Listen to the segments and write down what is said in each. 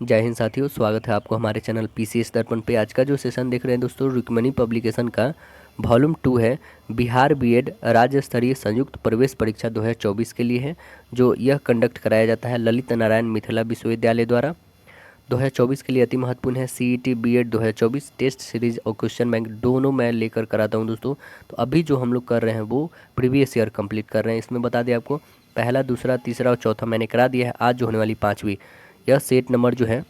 जय हिंद साथियों, स्वागत है आपको हमारे चैनल पीसीएस दर्पण पे। आज का जो सेशन देख रहे हैं दोस्तों, रुक्मणी पब्लिकेशन का वॉल्यूम 2 है। बिहार बीएड राज्य स्तरीय संयुक्त प्रवेश परीक्षा 2024 के लिए है, जो यह कंडक्ट कराया जाता है ललित नारायण मिथिला विश्वविद्यालय द्वारा। 2024 के लिए अति महत्वपूर्ण है। सीईटी बीएड 2024 टेस्ट सीरीज और क्वेश्चन बैंक दोनों मैं लेकर कराता हूं दोस्तों। तो अभी जो हम लोग कर रहे हैं वो प्रीवियस ईयर कंप्लीट कर रहे हैं। इसमें बता दें आपको, पहला, दूसरा, तीसरा और चौथा मैंने करा दिया है। आज जो होने वाली पाँचवीं, यह सेट नंबर जो है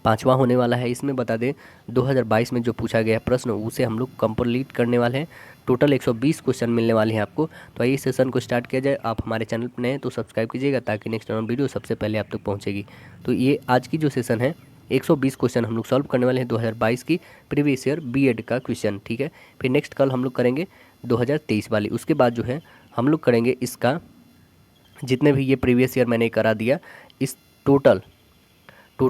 पाँचवा होने वाला है। इसमें बता दें 2022 में जो पूछा गया प्रश्न उसे हम लोग कंप्लीट करने वाले हैं। टोटल 120 क्वेश्चन मिलने वाले हैं आपको। तो आइए सेशन को स्टार्ट किया जाए। आप हमारे चैनल पर नए हैं तो सब्सक्राइब कीजिएगा, ताकि नेक्स्ट वीडियो सबसे पहले आप तक पहुंचेगी। तो ये आज की जो सेशन है, 120 क्वेश्चन हम लोग सॉल्व करने वाले हैं 2022 की प्रीवियस ईयर बीएड का क्वेश्चन, ठीक है। फिर नेक्स्ट कल हम लोग करेंगे 2023 वाली। उसके बाद जो है हम लोग करेंगे इसका जितने भी ये प्रीवियस ईयर मैंने करा दिया, इस टोटल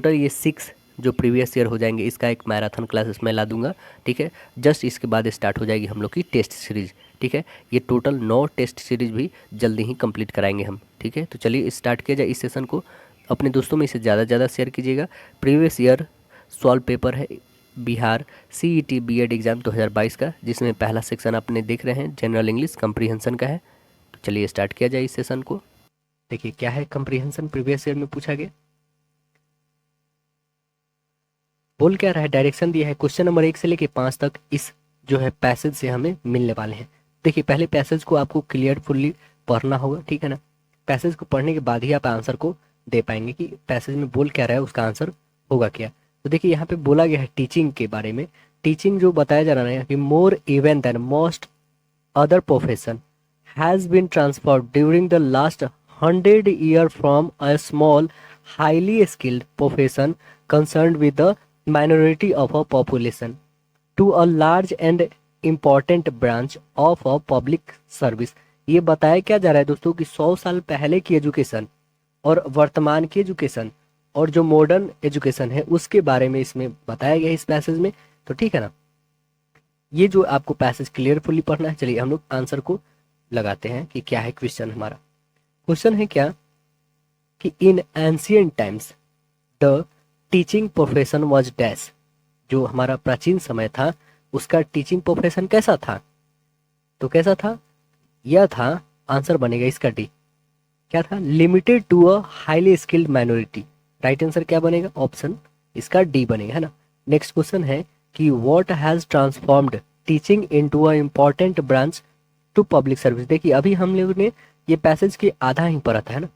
ये 6 जो प्रीवियस ईयर हो जाएंगे, इसका एक मैराथन क्लास इसमें ला दूंगा, ठीक है। जस्ट इसके बाद स्टार्ट हो जाएगी हम लोग की टेस्ट सीरीज, ठीक है। ये टोटल 9 टेस्ट सीरीज भी जल्दी ही कंप्लीट कराएंगे हम, ठीक है। तो चलिए स्टार्ट किया जाए इस सेशन को। अपने दोस्तों में इसे ज़्यादा से ज़्यादा शेयर कीजिएगा। प्रीवियस ईयर सॉल्व पेपर है बिहार सीईटी बीएड एग्ज़ाम 2022 का, जिसमें पहला सेक्शन आपने देख रहे हैं जनरल इंग्लिश कंप्रीहेंशन का है। तो चलिए स्टार्ट किया जाए इस सेशन को। देखिए क्या है कंप्रीहेंशन, प्रीवियस ईयर में पूछा गया। बोल क्या रहा है, डायरेक्शन दिया है क्वेश्चन नंबर 1 से लेके 5 तक इस जो है पैसेज से हमें मिलने वाले हैं। देखिए पहले पैसेज को आपको क्लियरफुली पढ़ना होगा, ठीक है ना। पैसेज को पढ़ने के बाद ही आप आंसर को दे पाएंगे कि पैसेज में बोल क्या रहा है, उसका आंसर होगा क्या। तो देखिए यहाँ पे बोला गया है टीचिंग के बारे में। टीचिंग जो बताया जा रहा है कि more even than most other profession has been transferred during the last 100 years from a small, highly skilled profession concerned with the minority of a population to a large and important branch of a public service। ये बताया क्या जा रहा है दोस्तों कि 100 साल पहले की एजुकेशन और वर्तमान की एजुकेशन और जो मॉडर्न एजुकेशन है उसके बारे में इसमें बताया गया है इस पैसेज में। तो ठीक है ना, ये जो आपको पैसेज क्लियरफुली पढ़ना है। चलिए हम लोग आंसर को लगाते हैं कि क्या है क्वेश्चन हमारा। क्वेश्चन है क्या कि in ancient times the teaching profession was dash. जो हमारा प्राचीन समय था उसका टीचिंग प्रोफेशन कैसा था। तो कैसा था, यह था, आंसर बनेगा इसका डी। क्या था, limited to a highly skilled minority. Right answer क्या बनेगा, ऑप्शन इसका डी बनेगा, है ना। नेक्स्ट क्वेश्चन है कि what has transformed teaching into a important branch to public service. देखिए अभी हम लोगों ने ये पैसेज के आधा ही पढ़ा था, है ना,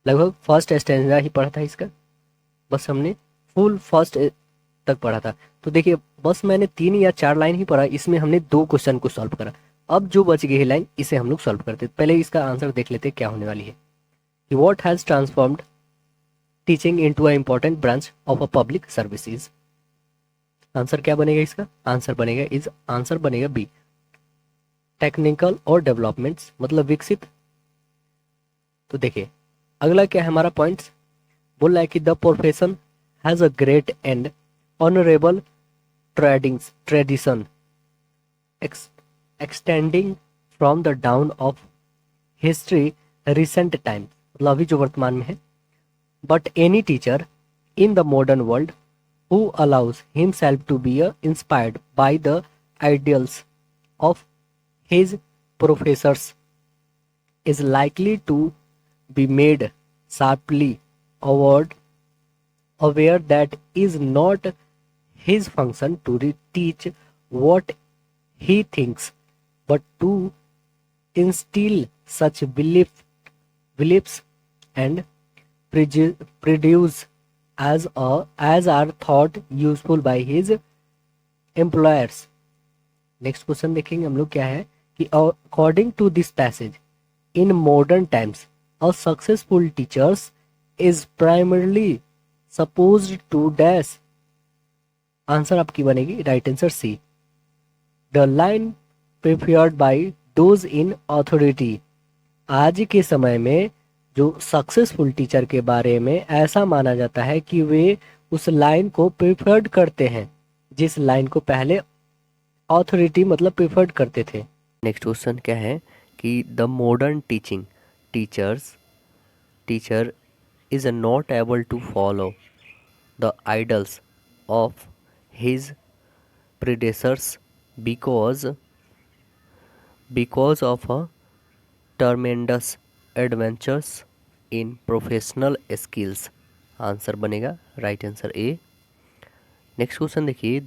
लगभग फर्स्ट स्टैंजा ही पढ़ा था इसका, बस हमने फुल फर्स्ट तक पढ़ा था। तो देखिए बस मैंने 3 या 4 लाइन ही पढ़ा, इसमें हमने 2 क्वेश्चन को सॉल्व करा। अब जो बच गई है लाइन इसे हम लोग सॉल्व करते। पहले इसका आंसर देख लेते क्या होने वाली है कि what has transformed teaching into a important branch of a public services. Answer क्या बनेगा इसका, आंसर बनेगा बी, टेक्निकल और डेवलपमेंट्स, मतलब विकसित। तो देखिए अगला क्या है हमारा पॉइंट, बोल रहा है कि the profession has a great and honourable tradition extending from the dawn of history recent time, मतलब अभी जो वर्तमान में है। But any teacher in the modern world who allows himself to be inspired by the ideals of his professors is likely to be made sharply aware that is not his function to teach what he thinks, but to instill such beliefs and produce as are thought useful by his employers। Next question देखेंगे हम लोग क्या है कि according to this passage in modern times a successful teachers is primarily supposed to dash. Answer आपकी बनेगी right answer C, the line preferred by those in authority. आज के समय में जो सक्सेसफुल टीचर के बारे में ऐसा माना जाता है कि वे उस लाइन को प्रिफर्ड करते हैं जिस लाइन को पहले अथॉरिटी मतलब प्रिफर्ड करते थे। नेक्स्ट क्वेश्चन क्या है कि the modern teacher is not able to follow the idols of his predecessors because of a tremendous adventures in professional skills। Answer बनेगा right answer A. Next question देखिए,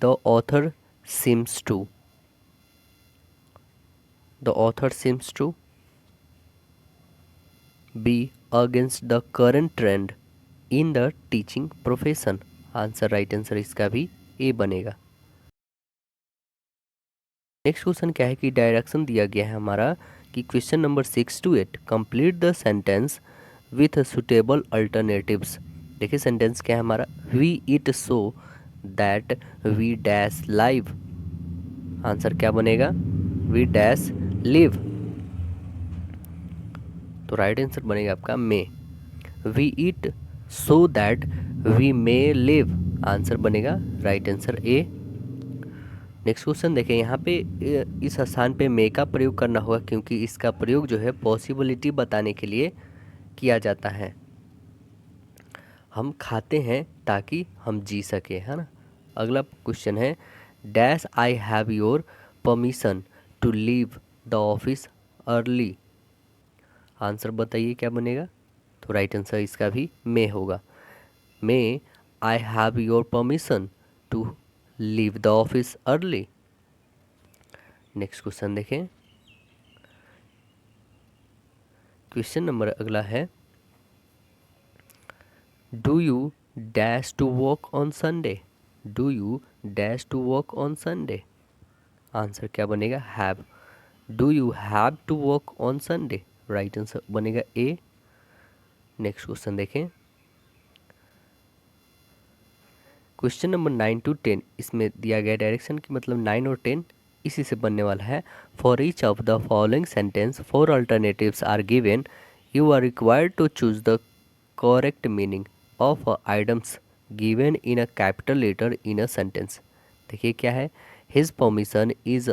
seems to the author seems to be against the current trend in the teaching profession। Answer right answer इसका भी ए बनेगा। Next question क्या है कि direction दिया गया है हमारा कि question number 6 to 8 complete the sentence with suitable alternatives. देखिए सेंटेंस क्या है हमारा, we eat so that we dash live. Answer क्या बनेगा, वी डैश लिव। तो राइट आंसर बनेगा आपका may. We eat so that we may live. Answer बनेगा right answer A. Next question देखें, यहाँ पे इस स्थान पे मे का प्रयोग करना होगा क्योंकि इसका प्रयोग जो है पॉसिबिलिटी बताने के लिए किया जाता है। हम खाते हैं ताकि हम जी सके, है ना। अगला क्वेश्चन है, dash I have your permission to leave the office early. Answer बताइए क्या बनेगा। तो राइट आंसर इसका भी मे होगा। May I have your permission to leave the office early. Next question देखें, क्वेश्चन नंबर अगला है, do you dash to work on Sunday. Do you dash to work on Sunday. Answer क्या बनेगा, have. Do you have to work on Sunday. Right answer बनेगा A. Next question देखें, question number 9 to 10, इसमें दिया गया direction की मतलब 9 और 10 इसी से बनने वाला है। For each of the following sentence 4 alternatives are given, you are required to choose the correct meaning of items given in a capital letter in a sentence. देखिए क्या है, his permission is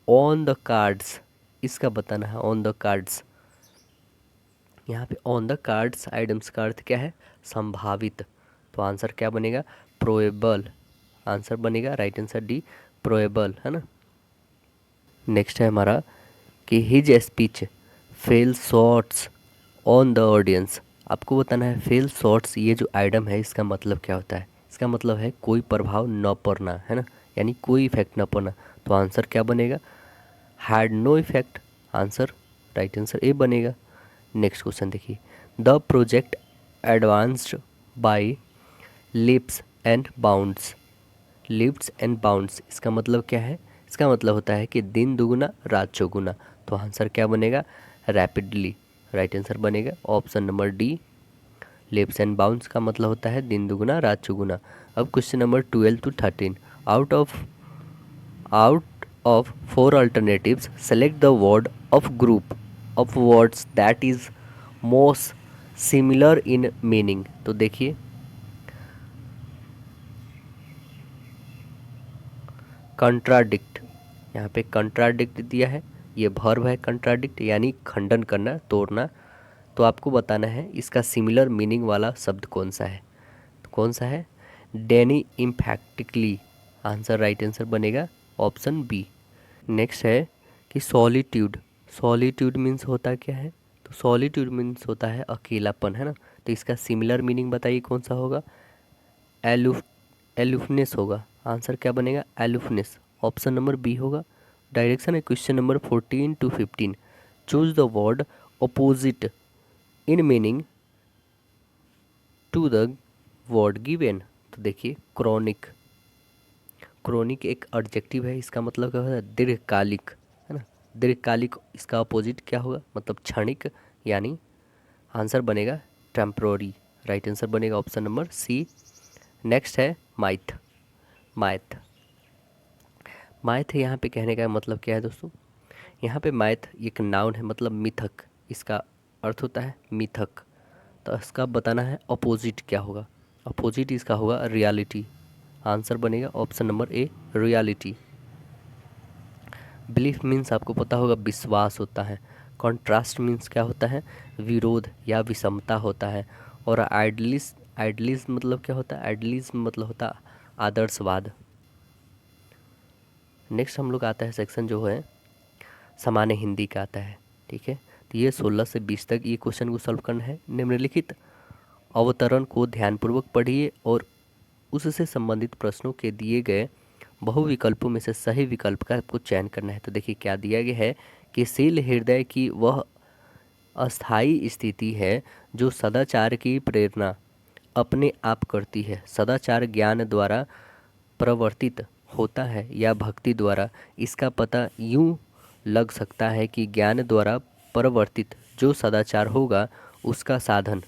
on the cards. इसका बताना है on the cards. यहाँ पे on the cards items का अर्थ क्या है, संभावित। तो आंसर क्या बनेगा, प्रोएबल। आंसर बनेगा राइट आंसर डी, प्रोएबल, है ना। नेक्स्ट है हमारा कि his speech fail shorts on the audience. आपको बताना है फेल शॉर्ट्स ये जो आइटम है इसका मतलब क्या होता है। इसका मतलब है कोई प्रभाव न पड़ना, है ना, यानी कोई इफेक्ट न पड़ना। तो आंसर क्या बनेगा, had no effect. Answer right answer A बनेगा। नेक्स्ट क्वेश्चन देखिए, the project advanced by leaps and bounds. Leaps and bounds इसका मतलब क्या है, इसका मतलब होता है कि दिन दुगुना रात चौगुना। तो आंसर क्या बनेगा, रैपिडली। राइट आंसर बनेगा option number D, lips and bounds का मतलब होता है दिन दुगुना रात चौगुना। अब question number 12 to 13, out of 4 alternatives select the word of group of words that is most similar in meaning। तो देखिए कंट्राडिक्ट, यहाँ पे कंट्राडिक्ट दिया है, ये वर्ब है कंट्राडिक्ट यानी खंडन करना, तोड़ना। तो आपको बताना है इसका सिमिलर मीनिंग वाला शब्द कौन सा है। तो कौन सा है, डेनी इम्फैक्टिकली। आंसर राइट आंसर बनेगा ऑप्शन बी। नेक्स्ट है कि सॉलिट्यूड। सॉलिट्यूड मीन्स होता क्या है, तो सॉलिट्यूड मीन्स होता है अकेलापन, है ना। तो इसका सिमिलर मीनिंग बताइए कौन सा होगा, एलुफनेस होगा। आंसर क्या बनेगा, एलुफनेस। ऑप्शन नंबर बी होगा। डायरेक्शन है question number 14 to 15, choose the word opposite in meaning to the word given. तो देखिए क्रॉनिक, क्रॉनिक एक एडजेक्टिव है, इसका मतलब क्या होता है, दीर्घकालिक, है ना। दीर्घकालिक इसका अपोजिट क्या होगा, मतलब क्षणिक, यानी आंसर बनेगा टेम्प्रोरी। राइट आंसर बनेगा ऑप्शन नंबर सी। नेक्स्ट है माइथ। माइथ, माइथ यहाँ पे कहने का मतलब क्या है दोस्तों, यहाँ पे माइथ एक नाउन है, मतलब मिथक, इसका अर्थ होता है मिथक। तो इसका बताना है अपोजिट क्या होगा, अपोजिट इसका होगा रियलिटी। आंसर बनेगा option number A, reality. Belief means आपको पता होगा विश्वास होता है। कॉन्ट्रास्ट मीन्स क्या होता है, विरोध या विषमता होता है। और आइडियलिज्म मतलब क्या होता है? आइडियलिज्म मतलब होता है आदर्शवाद। नेक्स्ट हम लोग आता है सेक्शन जो है सामान्य हिंदी का आता है। ठीक है, तो ये 16 से 20 तक ये क्वेश्चन को सॉल्व करना है। निम्नलिखित अवतरण को ध्यानपूर्वक पढ़िए और उससे संबंधित प्रश्नों के दिए गए बहुविकल्पों में से सही विकल्प का आपको चयन करना है। तो देखिए क्या दिया गया है कि शील हृदय की वह अस्थाई स्थिति है जो सदाचार की प्रेरणा अपने आप करती है। सदाचार ज्ञान द्वारा प्रवर्तित होता है या भक्ति द्वारा? इसका पता यूं लग सकता है कि ज्ञान द्वारा प्रवर्तित जो सदाचार होगा उसका साधन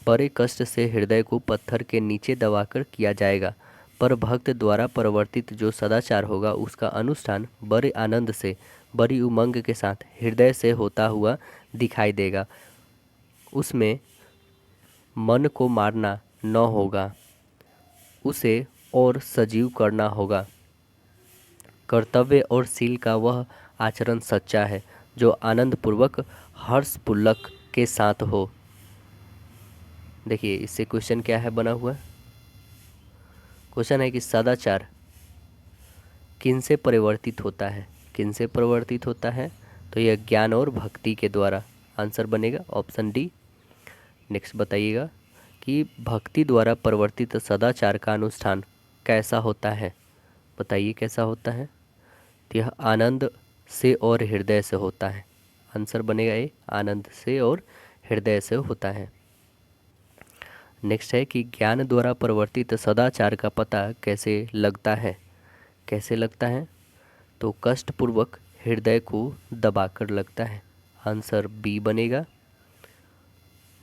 बड़े कष्ट से हृदय को पत्थर के नीचे दबाकर किया जाएगा, पर भक्त द्वारा प्रवर्तित जो सदाचार होगा उसका अनुष्ठान बड़े आनंद से, बड़ी उमंग के साथ हृदय से होता हुआ दिखाई देगा। उसमें मन को मारना न होगा, उसे और सजीव करना होगा। कर्तव्य और शील का वह आचरण सच्चा है जो आनंद पूर्वक हर्ष पुलक के साथ हो। देखिए इससे क्वेश्चन क्या है बना हुआ? क्वेश्चन है कि सदाचार किन से परिवर्तित होता है? किन से परिवर्तित होता है? तो यह ज्ञान और भक्ति के द्वारा। आंसर बनेगा ऑप्शन डी। नेक्स्ट बताइएगा कि भक्ति द्वारा परिवर्तित सदाचार का अनुष्ठान कैसा होता है? बताइए कैसा होता है? तो यह आनंद से और हृदय से होता है। आंसर बनेगा ए, आनंद से और हृदय से होता है। नेक्स्ट है कि ज्ञान द्वारा परिवर्तित सदाचार का पता कैसे लगता है? कैसे लगता है? तो कष्टपूर्वक हृदय को दबाकर लगता है। आंसर बी बनेगा।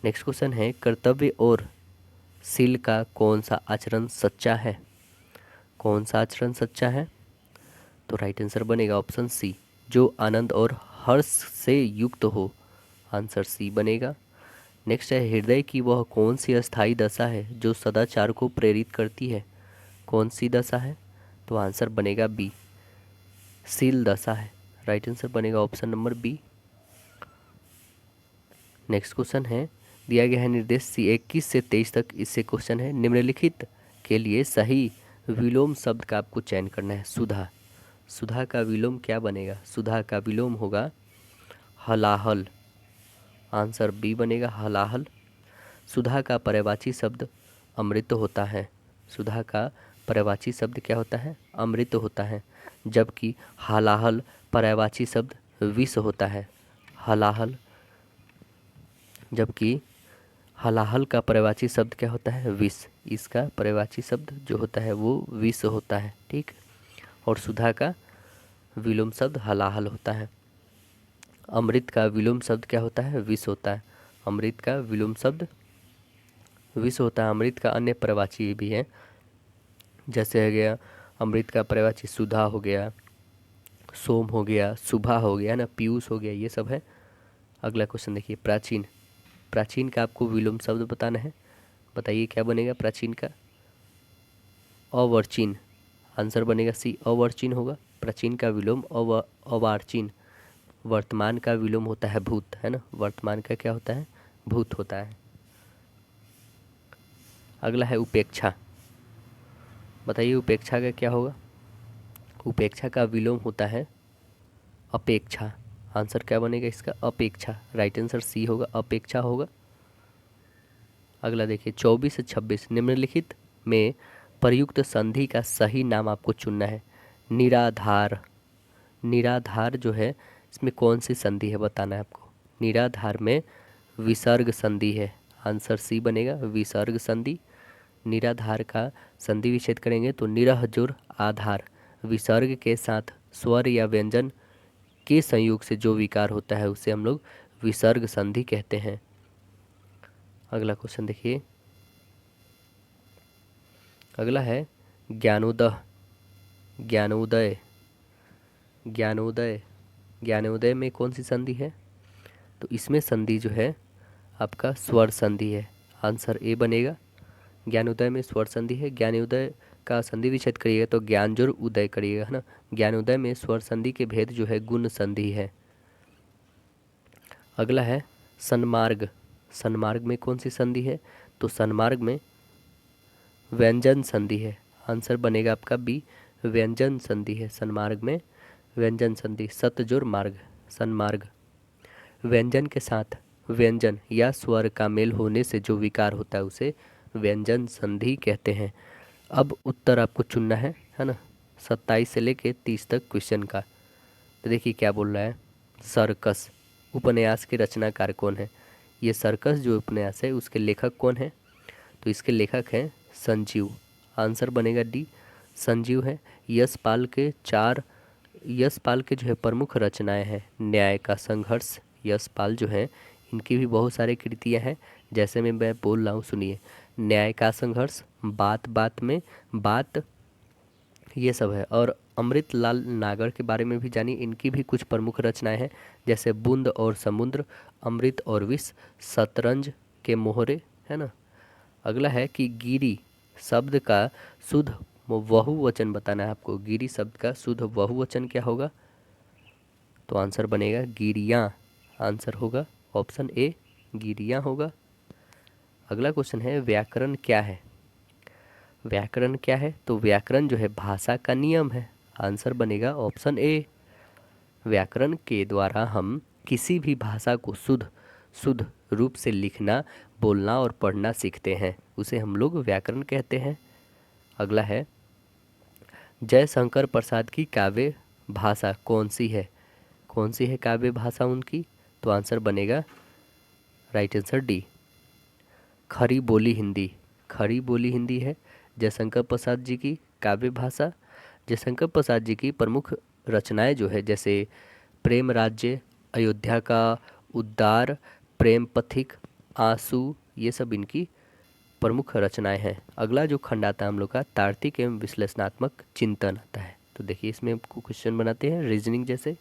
नेक्स्ट क्वेश्चन है कर्तव्य और शील का कौन सा आचरण सच्चा है? कौन सा आचरण सच्चा है? तो राइट आंसर बनेगा ऑप्शन सी, जो आनंद और हर्ष से युक्त हो। आंसर सी बनेगा। नेक्स्ट है हृदय की वह कौन सी अस्थाई दशा है जो सदाचार को प्रेरित करती है? कौन सी दशा है? तो आंसर बनेगा बी, शील दशा है। राइट आंसर बनेगा option number B. Next question है दिया गया है निर्देश सी 21 से 23 तक। इससे क्वेश्चन है निम्नलिखित के लिए सही विलोम शब्द का आपको चयन करना है। सुधा, सुधा का विलोम क्या बनेगा? सुधा का विलोम होगा हलाहल। आंसर बी बनेगा हलाहल। सुधा का पर्यायवाची शब्द अमृत होता है। सुधा का पर्यायवाची शब्द क्या होता है? अमृत होता है, जबकि हलाहल पर्यायवाची शब्द विष होता है। हलाहल, जबकि हलाहल का पर्यायवाची शब्द क्या होता है? विष। इसका पर्यायवाची शब्द जो होता है वो विष होता है। ठीक, और सुधा का विलोम शब्द हलाहल होता है। अमृत का विलोम शब्द क्या होता है? विष होता है। अमृत का विलोम शब्द विष होता है। अमृत का अन्य पर्यायवाची भी है, जैसे हो गया अमृत का पर्यायवाची सुधा हो गया, सोम हो गया, सुभा हो गया ना, पीयूष हो गया, ये सब है। अगला क्वेश्चन देखिए प्राचीन। प्राचीन का आपको विलोम शब्द बताना है। बताइए क्या बनेगा प्राचीन का? अवर्चीन। आंसर बनेगा सी, अवर्चीन होगा। प्राचीन का विलोम अवार्चीन। वर्तमान का विलोम होता है भूत, है ना। वर्तमान का क्या होता है? भूत होता है। अगला है उपेक्षा। बताइए उपेक्षा का क्या होगा? उपेक्षा का विलोम होता है अपेक्षा। आंसर क्या बनेगा इसका? अपेक्षा। राइट आंसर सी होगा, अपेक्षा होगा। अगला देखिए 24 से 26। निम्नलिखित में प्रयुक्त संधि का सही नाम आपको चुनना है। निराधार। निराधार जो है इसमें कौन सी संधि है बताना है आपको। निराधार में विसर्ग संधि है। आंसर सी बनेगा, विसर्ग संधि। निराधार का संधि विच्छेद करेंगे तो निरह जुर आधार, विसर्ग के साथ स्वर या व्यंजन के संयोग से जो विकार होता है उसे हम लोग विसर्ग संधि कहते हैं। अगला क्वेश्चन देखिए, अगला है ज्ञानोदय। ज्ञानोदय, ज्ञानोदय, ज्ञानोदय में कौन सी संधि है? तो इसमें संधि जो है आपका स्वर संधि है। आंसर ए बनेगा। ज्ञानोदय में स्वर संधि है। ज्ञानोदय का संधि विच्छेद करिएगा तो ज्ञान जोर उदय करिएगा, है ना। ज्ञानोदय में स्वर संधि के भेद जो है गुण संधि है। अगला है सन्मार्ग। सन्मार्ग में कौन सी संधि है? तो सन्मार्ग में व्यंजन संधि है, आंसर बनेगा आपका बी, व्यंजन संधि है सन्मार्ग में, व्यंजन संधि। सतजुर मार्ग, सन्मार्ग। व्यंजन के साथ व्यंजन या स्वर का मेल होने से जो विकार होता है उसे व्यंजन संधि कहते हैं। अब उत्तर आपको चुनना है ना, 27 से लेके 30 तक क्वेश्चन का। तो देखिए क्या बोल रहा है। सर्कस उपन्यास के रचनाकार कौन है? ये सर्कस जो उपन्यास है उसके लेखक कौन है? तो इसके लेखक हैं संजीव, आंसर बनेगा डी, संजीव है। यशपाल के जो है प्रमुख रचनाएं हैं न्याय का संघर्ष। यशपाल जो है इनकी भी बहुत सारी कृतियां हैं, जैसे मैं बोल रहा हूँ सुनिए। न्याय का संघर्ष, बात बात में बात, ये सब है। और अमृतलाल नागर के बारे में भी जानिए, इनकी भी कुछ प्रमुख रचनाएं हैं, जैसे बूंद और समुद्र, अमृत और विष, शतरंज के मोहरे, है ना। अगला है कि गिरी शब्द का शुद्ध बहुवचन बताना है आपको। गिरी शब्द का शुद्ध बहुवचन क्या होगा? तो आंसर बनेगा गिरियाँ, आंसर होगा ऑप्शन ए, गिरियाँ होगा। अगला क्वेश्चन है व्याकरण क्या है? व्याकरण क्या है? तो व्याकरण जो है भाषा का नियम है, आंसर बनेगा ऑप्शन ए। व्याकरण के द्वारा हम किसी भी भाषा को शुद्ध शुद्ध रूप से लिखना, बोलना और पढ़ना सीखते हैं, उसे हम लोग व्याकरण कहते हैं। अगला है जयशंकर प्रसाद की काव्य भाषा कौन सी है? कौन सी है काव्य भाषा उनकी? तो आंसर बनेगा राइट आंसर डी, खरी बोली हिंदी। खरी बोली हिंदी है जयशंकर प्रसाद जी की काव्य भाषा। जयशंकर प्रसाद जी की प्रमुख रचनाएं जो है जैसे प्रेम राज्य, अयोध्या का उद्धार, प्रेम पथिक, आंसू, ये सब इनकी प्रमुख रचनाएं हैं। अगला जो खंड आता है हम लोग का तार्किक एवं विश्लेषणात्मक चिंतन आता है। तो देखिए इसमें क्वेश्चन बनाते हैं रीजनिंग जैसे।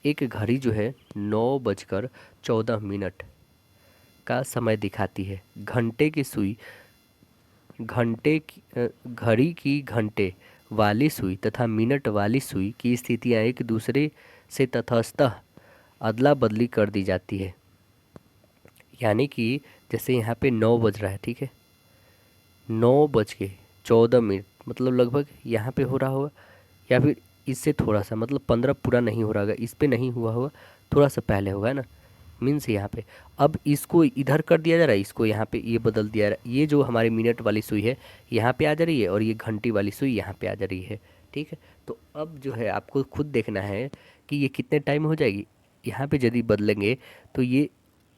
एक घड़ी जो है 9:14 का समय दिखाती है। घंटे की सुई, घड़ी की घंटे वाली सुई तथा मिनट वाली सुई की स्थितियां एक दूसरे से तटस्थः अदला बदली कर दी जाती है। यानी कि जैसे यहाँ पे 9 बज रहा है, ठीक है, 9:14 मतलब लगभग यहाँ पे हो रहा होगा, या फिर इससे थोड़ा सा मतलब 15 पूरा नहीं हो रहा होगा, इस पे नहीं हुआ होगा, थोड़ा सा पहले होगा, है ना। मीन्स यहाँ पे अब इसको इधर कर दिया जा रहा है, इसको यहाँ पे ये बदल दिया जा रहा है। ये जो हमारी मिनट वाली सुई है यहाँ पे आ जा रही है और ये घंटी वाली सुई यहाँ पे आ जा रही है, ठीक है। तो अब जो है आपको खुद देखना है कि ये कितने टाइम हो जाएगी। यहाँ पे यदि बदलेंगे तो ये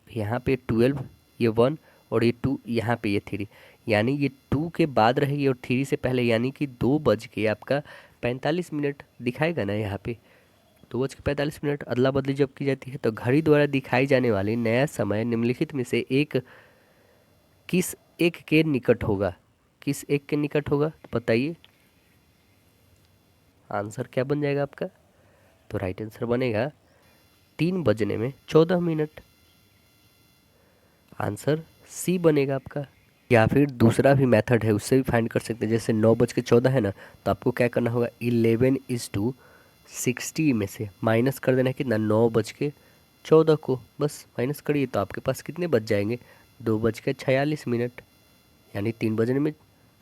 यहाँ पे 12, ये 1 और ये 2, यहाँ पे ये 3, यानी ये 2 के बाद रहेगी और 3 से पहले, यानी कि 2:45 दिखाएगा ना यहाँ पे। 2:45 अदला बदली जब की जाती है तो घड़ी द्वारा दिखाई जाने वाली नया समय निम्नलिखित में से किस एक के निकट होगा? किस एक के निकट होगा बताइए, आंसर क्या बन जाएगा आपका? तो राइट आंसर बनेगा 3:14, आंसर सी बनेगा आपका। या फिर दूसरा भी मेथड है, उससे भी फाइंड कर सकते हैं। जैसे 9:14 है ना, तो आपको क्या करना होगा, 11:60 में से माइनस कर देना है कितना, 9:14 को, बस माइनस करिए तो आपके पास कितने बच जाएंगे, 2:46, यानी 3 बजने में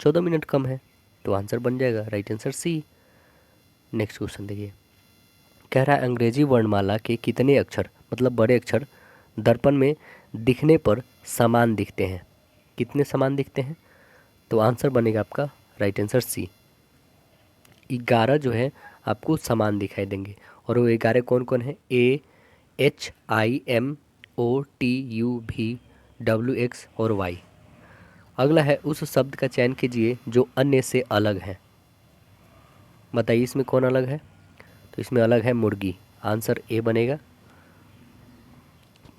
14 मिनट कम है। तो आंसर बन जाएगा right answer C. Next question देखिए, कह रहा है अंग्रेजी वर्णमाला के कितने अक्षर, मतलब बड़े अक्षर, दर्पण में दिखने पर समान दिखते हैं? कितने समान दिखते हैं? तो आंसर बनेगा आपका राइट आंसर सी, 11 जो है आपको समान दिखाई देंगे। और वो 11 कौन कौन है? AHIMOTUVWX और Y। अगला है उस शब्द का चयन कीजिए जो अन्य से अलग है। बताइए इसमें कौन अलग है? तो इसमें अलग है मुर्गी, आंसर ए बनेगा।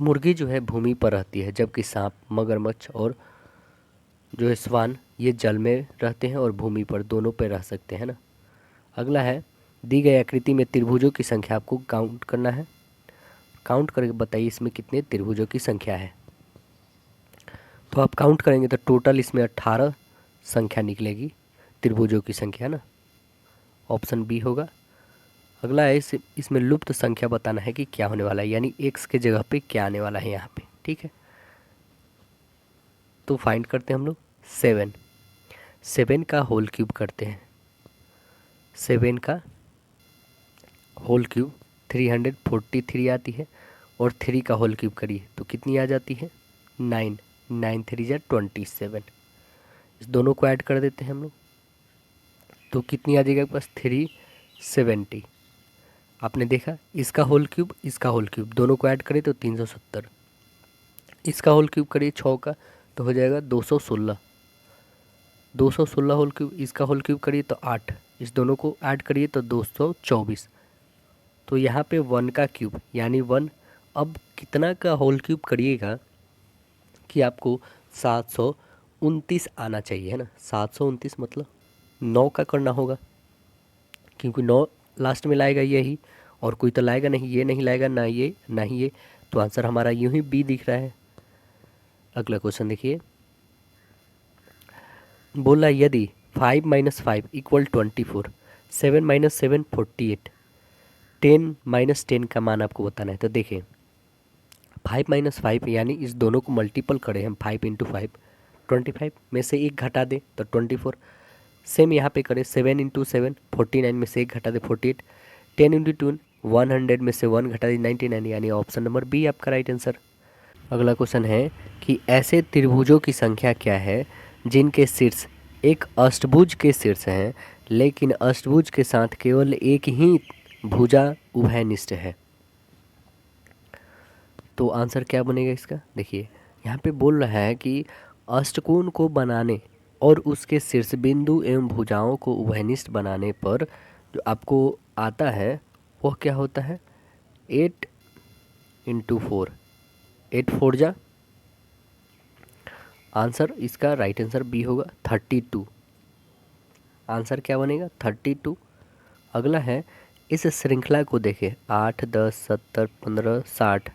मुर्गी जो है भूमि पर रहती है, जबकि सांप, मगरमच्छ और जो है श्वान ये जल में रहते हैं और भूमि पर, दोनों पे रह सकते हैं ना। अगला है दी गई आकृति में त्रिभुजों की संख्या आपको काउंट करना है। काउंट करके बताइए इसमें कितने त्रिभुजों की संख्या है। तो आप काउंट करेंगे तो टोटल इसमें 18 संख्या निकलेगी, त्रिभुजों की संख्या ना, ऑप्शन बी होगा। अगला है इसमें लुप्त संख्या बताना है कि क्या होने वाला है, यानी एक्स के जगह पे क्या आने वाला है यहाँ पे, ठीक है। तो फाइंड करते हैं हम लोग 7। 7 का होल क्यूब करते हैं। 7 का होल क्यूब 343 आती है, और 3 का होल क्यूब करिए तो कितनी आ जाती है 9। 9 3 जा 27। इस दोनों को ऐड कर देते हैं हम लोग, तो कितनी आ जाएगा पास 370। आपने देखा इसका होल क्यूब इसका होल क्यूब दोनों को ऐड करें तो 370। इसका होल क्यूब करिए 6 का तो हो जाएगा 216। 216 होल क्यूब, इसका होल क्यूब करिए तो 8। इस दोनों को ऐड करिए तो 224। तो यहाँ पे 1 का क्यूब यानी 1। अब कितना का होल क्यूब करिएगा कि आपको 729 आना चाहिए, है ना। 729 मतलब 9 का करना होगा, क्योंकि 9 लास्ट में लाएगा यही, और कोई तो लाएगा नहीं, ये नहीं लाएगा ना ये ना ही ये, तो आंसर हमारा यूं ही बी दिख रहा है। अगला क्वेश्चन देखिए, बोला यदि 5 - 5 = 24, 7 - 7 48, 10 - 10 का मान आपको बताना है। तो देखिए 5 - 5 यानी इस दोनों को मल्टीपल करें हम, 5 × 5 25 में से एक घटा दे तो 24। सेम यहाँ पे करें 7 × 7 49 में से एक घटा दे 48। 10 × 2 100 में से 1 घटा दे 99, यानी ऑप्शन नंबर बी आपका राइट आंसर। अगला क्वेश्चन है कि ऐसे त्रिभुजों की संख्या क्या है जिनके शीर्ष एक अष्टभुज के शीर्ष हैं, लेकिन अष्टभुज के साथ केवल एक ही भुजा उभयनिष्ठ है। तो आंसर क्या बनेगा इसका, देखिए यहाँ पे बोल रहा है कि अष्टकोण को बनाने और उसके शीर्ष बिंदु एवं भुजाओं को उभयनिष्ठ बनाने पर जो आपको आता है वह क्या होता है 8 × 4। 8 4 जा, आंसर इसका राइट आंसर बी होगा 32। आंसर क्या बनेगा 32। अगला है इस श्रृंखला को देखें 8 10 70 15 60,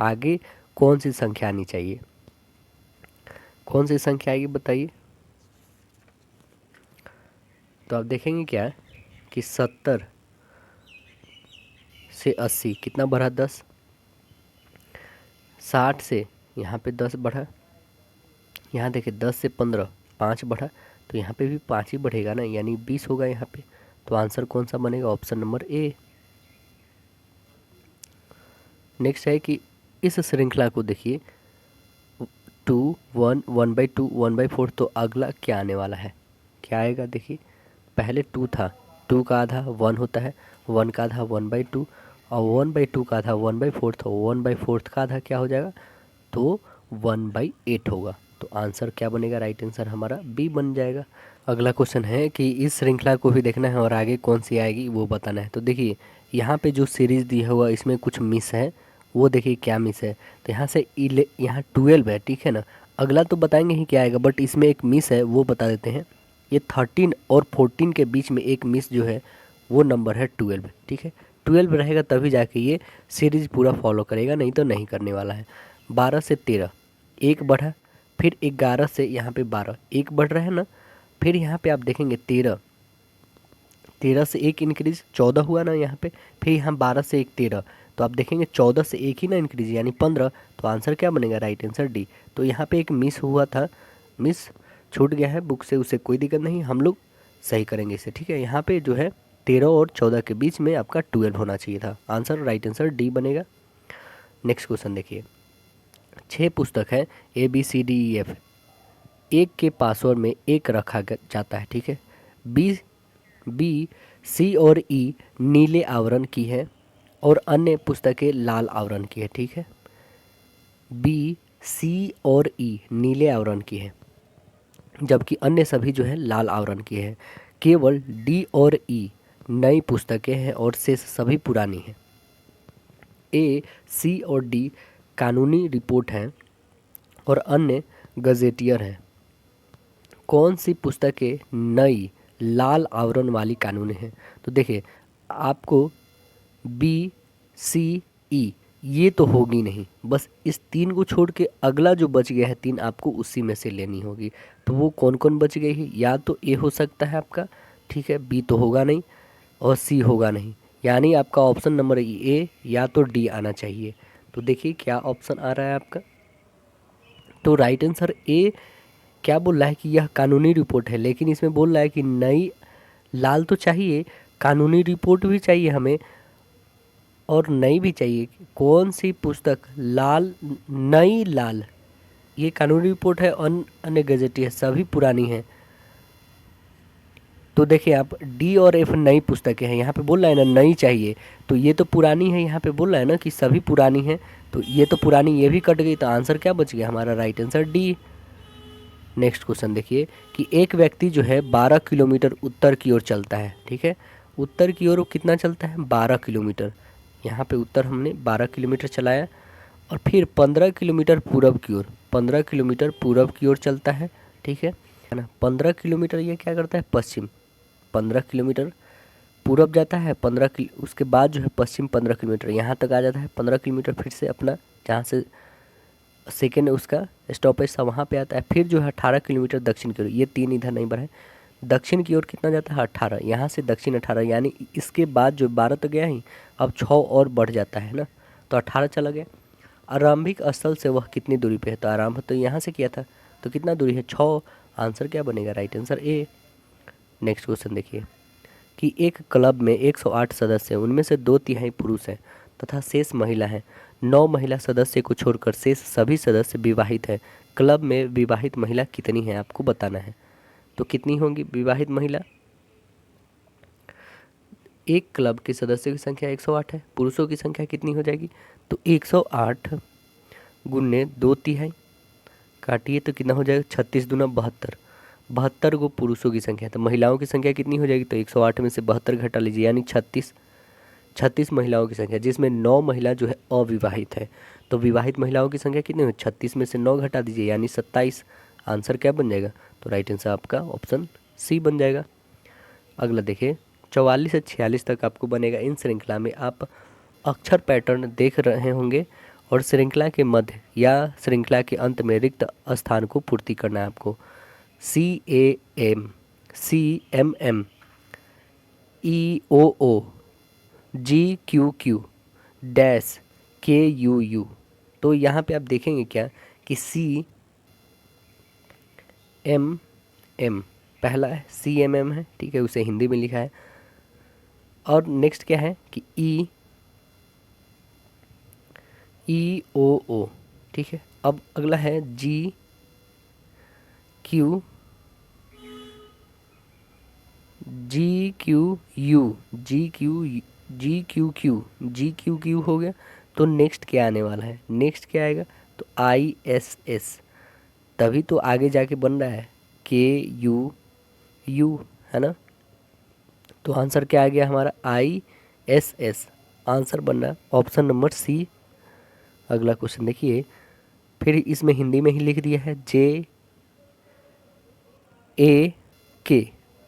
आगे कौन सी संख्या आनी चाहिए, कौन सी संख्या आएगी बताइए। तो आप देखेंगे क्या कि 70 से 80 कितना बढ़ा 10, 60 से यहाँ पे 10 बढ़ा, यहाँ देखिए 10 से 15 5 बढ़ा, तो यहाँ पे भी 5 ही बढ़ेगा ना, यानी 20 होगा यहाँ पे। तो आंसर कौन सा बनेगा, ऑप्शन नंबर ए। नेक्स्ट है कि इस श्रृंखला को देखिए 2 1 1/2 1/4, तो अगला क्या आने वाला है, क्या आएगा देखिए। पहले 2 था, 2 का आधा 1 होता है, 1 का आधा 1/2, और 1/2 का आधा 1/4, तो 1/4 का आधा क्या हो जाएगा, तो 1/8 होगा। तो आंसर क्या बनेगा, राइट आंसर हमारा बी बन जाएगा। अगला क्वेश्चन है कि इस श्रृंखला को भी देखना है और आगे कौन सी आएगी वो बताना है। तो देखिए यहाँ पे जो सीरीज़ दिया हुआ इसमें कुछ मिस है, वो देखिए क्या मिस है। तो यहाँ से यहाँ 12 है, ठीक है ना। अगला तो बताएंगे ही क्या आएगा, बट इसमें एक मिस है वो बता देते हैं। ये 13 और 14 के बीच में एक मिस जो है वो नंबर है 12, ठीक है। 12 रहेगा तभी जाके ये सीरीज़ पूरा फॉलो करेगा, नहीं तो नहीं करने वाला है। 12 से 13 एक बढ़ा, फिर 11 से यहाँ पे 12 एक बढ़ रहा है ना, फिर यहाँ पे आप देखेंगे 13 से एक इंक्रीज 14 हुआ ना यहाँ पे, फिर यहाँ 12 से एक 13, तो आप देखेंगे 14 से एक ही ना इंक्रीज यानी 15। तो आंसर क्या बनेगा, राइट आंसर डी। तो यहाँ पे एक मिस हुआ था, मिस छूट गया है बुक से, उसे कोई दिक्कत नहीं, हम लोग सही करेंगे इसे, ठीक है। यहाँ पे जो है 13 और 14 के बीच में आपका 12 होना चाहिए था, आंसर राइट आंसर डी बनेगा। नेक्स्ट क्वेश्चन देखिए, 6 पुस्तक है ABCDEF, एक के पासवर्ड में एक रखा जाता है, ठीक है। बी सी और ई नीले आवरण की है और अन्य पुस्तकें लाल आवरण की है, ठीक है। बी सी और ई नीले आवरण की है, जबकि अन्य सभी जो है लाल आवरण की है। केवल डी और ई नई पुस्तकें हैं और शेष सभी पुरानी हैं। ए सी और डी कानूनी रिपोर्ट हैं और अन्य गजेटियर हैं। कौन सी पुस्तकें नई लाल आवरण वाली कानूनी हैं। तो देखिए आपको बी सी ई ये तो होगी नहीं, बस इस 3 को छोड़ के अगला जो बच गया है 3 आपको उसी में से लेनी होगी। तो वो कौन कौन बच गई है, या तो ए हो सकता है आपका, ठीक है, बी तो होगा नहीं और सी होगा नहीं, यानी आपका ऑप्शन नंबर ए या तो डी आना चाहिए। तो देखिए क्या ऑप्शन आ रहा है आपका, तो राइट आंसर ए क्या बोल रहा है कि यह कानूनी रिपोर्ट है, लेकिन इसमें बोल रहा है कि नई लाल तो चाहिए, कानूनी रिपोर्ट भी चाहिए हमें और नई भी चाहिए। कौन सी पुस्तक लाल, नई लाल, ये कानूनी रिपोर्ट है, अन्य गजेटी है, सभी पुरानी है। तो देखिए आप डी और एफ नई पुस्तकें हैं, यहाँ पे बोल रहा है ना नई चाहिए, तो ये तो पुरानी है, यहाँ पे बोल रहा है ना कि सभी पुरानी है, तो ये तो पुरानी, ये भी कट गई, तो आंसर क्या बच गया हमारा, right answer D. Next question देखिए कि एक व्यक्ति जो है 12 किलोमीटर उत्तर की ओर चलता है, ठीक है, उत्तर की ओर वो कितना चलता है, 12 किलोमीटर। यहाँ पे उत्तर हमने 12 किलोमीटर चलाया, और फिर 15 किलोमीटर पूरब की ओर, 15 किलोमीटर पूरब की ओर चलता है, ठीक है ना। 15 किलोमीटर ये क्या करता है, पश्चिम, 15 किलोमीटर पूरब जाता है, उसके बाद जो है पश्चिम 15 किलोमीटर यहाँ तक आ जाता है, 15 किलोमीटर फिर से अपना जहाँ से सेकेंड उसका स्टॉपेज था वहाँ पे आता है, फिर जो है 18 किलोमीटर दक्षिण की ओर, ये 3 इधर नहीं बढ़ा है, दक्षिण की ओर कितना जाता है 18, यहाँ से दक्षिण 18, यानी इसके बाद जो 12 तो गया ही, अब 6 और बढ़ जाता है ना, तो 18 चला गया। आरंभिक स्थल से वह कितनी दूरी पे है, तो आरंभ तो यहाँ से किया था, तो कितना दूरी है 6, आंसर क्या बनेगा, right answer A. Next question देखिए कि एक क्लब में 108 सदस्य हैं, उनमें से 2/3 पुरुष हैं तथा शेष महिला हैं। 9 महिला सदस्य को छोड़कर शेष सभी सदस्य विवाहित हैं। क्लब में विवाहित महिला कितनी हैं आपको बताना है। तो कितनी होंगी विवाहित महिला, एक क्लब के सदस्यों की संख्या 108 है, पुरुषों की संख्या कितनी हो जाएगी, तो 108 गुने 2/3 काटिए तो कितना हो जाएगा, 36 दूना 72, 72 को पुरुषों की संख्या, तो महिलाओं की संख्या कितनी हो जाएगी, तो 108 में से 72 घटा लीजिए, यानी 36 महिलाओं की संख्या, जिसमें 9 महिला जो है अविवाहित है। तो विवाहित महिलाओं की संख्या कितनी हो, 36 में से 9 घटा दीजिए, यानी 27, आंसर क्या बन जाएगा, तो राइट आंसर आपका ऑप्शन सी बन जाएगा। अगला देखिए 44 से 46 तक आपको बनेगा। इन श्रृंखला में आप अक्षर पैटर्न देख रहे होंगे और श्रृंखला के मध्य या श्रृंखला के अंत में रिक्त स्थान को पूर्ति करना है आपको। CAM, CMM, EOO, GQQ, dash, KUU। तो यहाँ पे आप देखेंगे क्या कि CMM पहला है, CMM है, ठीक है, उसे हिंदी में लिखा है। और नेक्स्ट क्या है कि EOO, ठीक है। अब अगला है GQ, GQQ हो गया। तो नेक्स्ट क्या आने वाला है, नेक्स्ट क्या आएगा, तो ISS, तभी तो आगे जाके बन रहा है KUU, है ना। तो आंसर क्या आ गया हमारा, ISS, आंसर बन रहा है ऑप्शन नंबर सी। अगला क्वेश्चन देखिए, फिर इसमें हिंदी में ही लिख दिया है JAK,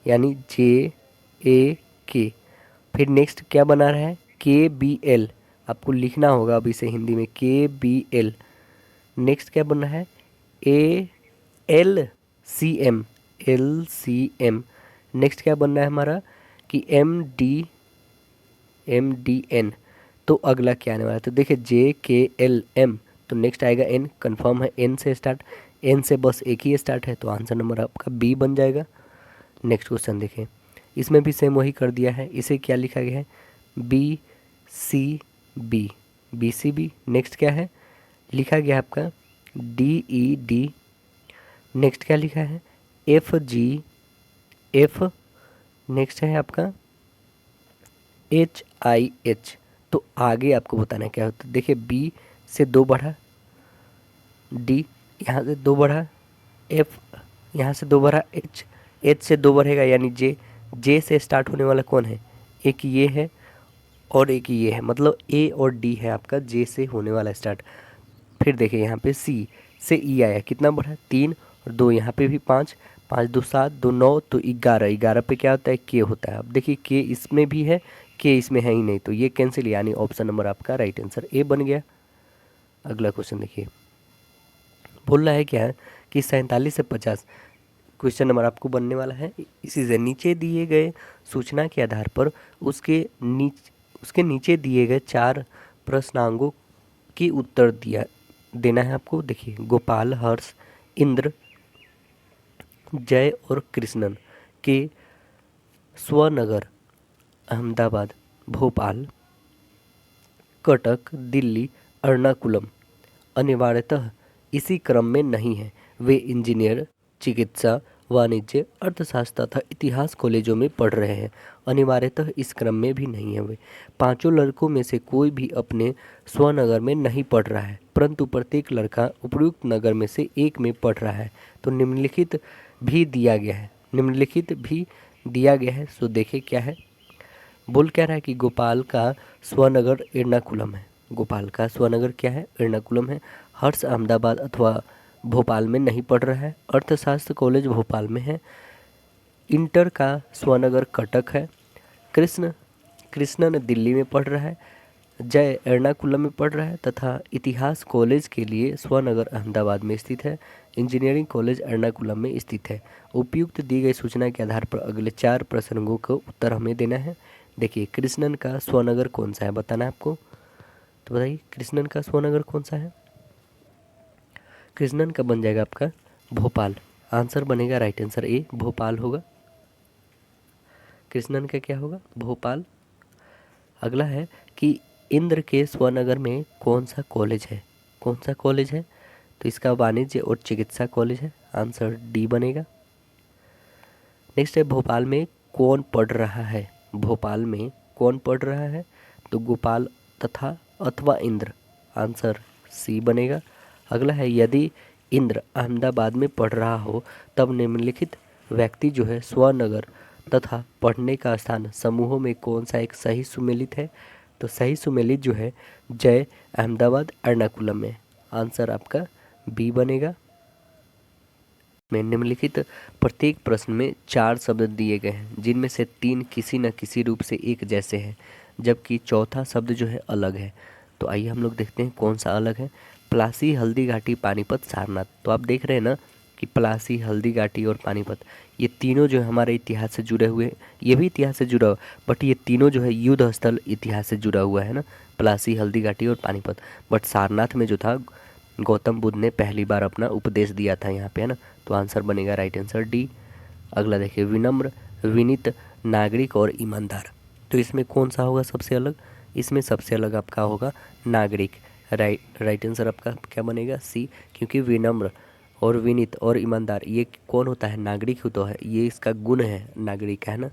यानी JAK। फिर नेक्स्ट क्या बना रहा है, KBL, आपको लिखना होगा अब इसे हिंदी में, KBL। नेक्स्ट क्या बन रहा है, LCM। नेक्स्ट क्या बन रहा है हमारा कि MDN। तो अगला क्या आने वाला है, तो देखिए JKLM, तो नेक्स्ट आएगा N, कंफर्म है, N से स्टार्ट, N से बस एक ही स्टार्ट है, तो आंसर नंबर आपका बी बन जाएगा। नेक्स्ट क्वेश्चन देखें, इसमें भी सेम वही कर दिया है, इसे क्या लिखा गया है, BCB। नेक्स्ट क्या है लिखा गया आपका, DED। नेक्स्ट क्या लिखा है, FGF। नेक्स्ट है आपका HIH। तो आगे आपको बताना क्या होता है, देखिए B से 2 बढ़ा, D यहाँ से 2 बढ़ा, F यहाँ से 2 बढ़ा, H से 2 बढ़ेगा, यानी J से स्टार्ट होने वाला कौन है, एक ये है और एक ये है, मतलब A और D है आपका J से होने वाला स्टार्ट। फिर देखिए यहाँ पे C से E आया, कितना बढ़ा, 3 और 2, यहाँ पे भी 5, 5 2 7 2 9, तो 11, 11 पे क्या होता है, K होता है। अब देखिए K इसमें भी है, K इसमें है ही नहीं, तो ये कैंसिल, यानी ऑप्शन नंबर आपका राइट आंसर ए बन गया। अगला क्वेश्चन देखिए, बोल रहा है क्या है कि 47 से 50 क्वेश्चन नंबर आपको बनने वाला है। इसी से नीचे दिए गए सूचना के आधार पर उसके नीचे दिए गए 4 प्रश्नांकों की उत्तर देना है आपको। देखिए गोपाल, हर्ष, इंद्र, जय और कृष्णन के स्वनगर अहमदाबाद, भोपाल, कटक, दिल्ली, एर्नाकुलम अनिवार्यतः इसी क्रम में नहीं है। वे इंजीनियर, चिकित्सा, वाणिज्य, अर्थशास्त्र तथा इतिहास कॉलेजों में पढ़ रहे हैं। अनिवार्यतः इस क्रम में भी नहीं है। वे पांचों लड़कों में से कोई भी अपने स्वनगर में नहीं पढ़ रहा है, परंतु प्रत्येक लड़का उपयुक्त नगर में से एक में पढ़ रहा है। तो निम्नलिखित भी दिया गया है, निम्नलिखित भी दिया गया है। सो देखे क्या है, बोल क्या रहा है कि गोपाल का स्वनगर एर्नाकुलम है। गोपाल का स्वनगर क्या है, एर्नाकुलम है। हर्ष अहमदाबाद अथवा भोपाल में नहीं पढ़ रहा है, अर्थशास्त्र कॉलेज भोपाल में है। इंटर का स्वनगर कटक है। कृष्णन दिल्ली में पढ़ रहा है। जय एर्नाकुलम में पढ़ रहा है तथा इतिहास कॉलेज के लिए स्वनगर अहमदाबाद में स्थित है। इंजीनियरिंग कॉलेज एर्नाकुलम में स्थित है। उपयुक्त दी गई सूचना के आधार पर अगले 4 प्रश्नों का उत्तर हमें देना है। देखिए कृष्णन का स्वनगर कौन सा है बताना है आपको। तो बताइए कृष्णन का स्वनगर कौन सा है। कृष्णन का बन जाएगा आपका भोपाल। आंसर बनेगा राइट आंसर ए, भोपाल होगा। कृष्णन का क्या होगा, भोपाल। अगला है कि इंद्र के स्वनगर में कौन सा कॉलेज है, कौन सा कॉलेज है। तो इसका वाणिज्य और चिकित्सा कॉलेज है। आंसर डी बनेगा। नेक्स्ट है भोपाल में कौन पढ़ रहा है। भोपाल में कौन पढ़ रहा है, तो गोपाल तथा अथवा इंद्र। आंसर सी बनेगा। अगला है यदि इंद्र अहमदाबाद में पढ़ रहा हो तब निम्नलिखित व्यक्ति जो है स्वनगर तथा पढ़ने का स्थान समूहों में कौन सा एक सही सुमेलित है। तो सही सुमेलित जो है जय अहमदाबाद एर्नाकुलम में। आंसर आपका बी बनेगा। में निम्नलिखित प्रत्येक प्रश्न में 4 शब्द दिए गए हैं, जिनमें से 3 किसी न किसी रूप से एक जैसे हैं, जबकि चौथा शब्द जो है अलग है। तो आइए हम लोग देखते हैं कौन सा अलग है। प्लासी, हल्दी घाटी, पानीपत, सारनाथ। तो आप देख रहे हैं ना कि प्लासी, हल्दी घाटी और पानीपत ये तीनों जो है हमारे इतिहास से जुड़े हुए, ये भी इतिहास से जुड़ा हुआ, बट ये तीनों जो है युद्ध स्थल इतिहास से जुड़ा हुआ है ना, प्लासी, हल्दी घाटी और पानीपत। बट सारनाथ में जो था गौतम बुद्ध ने पहली बार अपना उपदेश दिया था यहाँ पे, है ना। तो आंसर बनेगा राइट आंसर डी। अगला देखिए विनम्र, विनीत, नागरिक और ईमानदार। तो इसमें कौन सा होगा सबसे अलग, इसमें सबसे अलग आपका होगा नागरिक। राइट आंसर आपका क्या बनेगा, सी। क्योंकि विनम्र और विनीत और ईमानदार ये कौन होता है, नागरिक तो है, ये इसका गुण है नागरिक, है ना।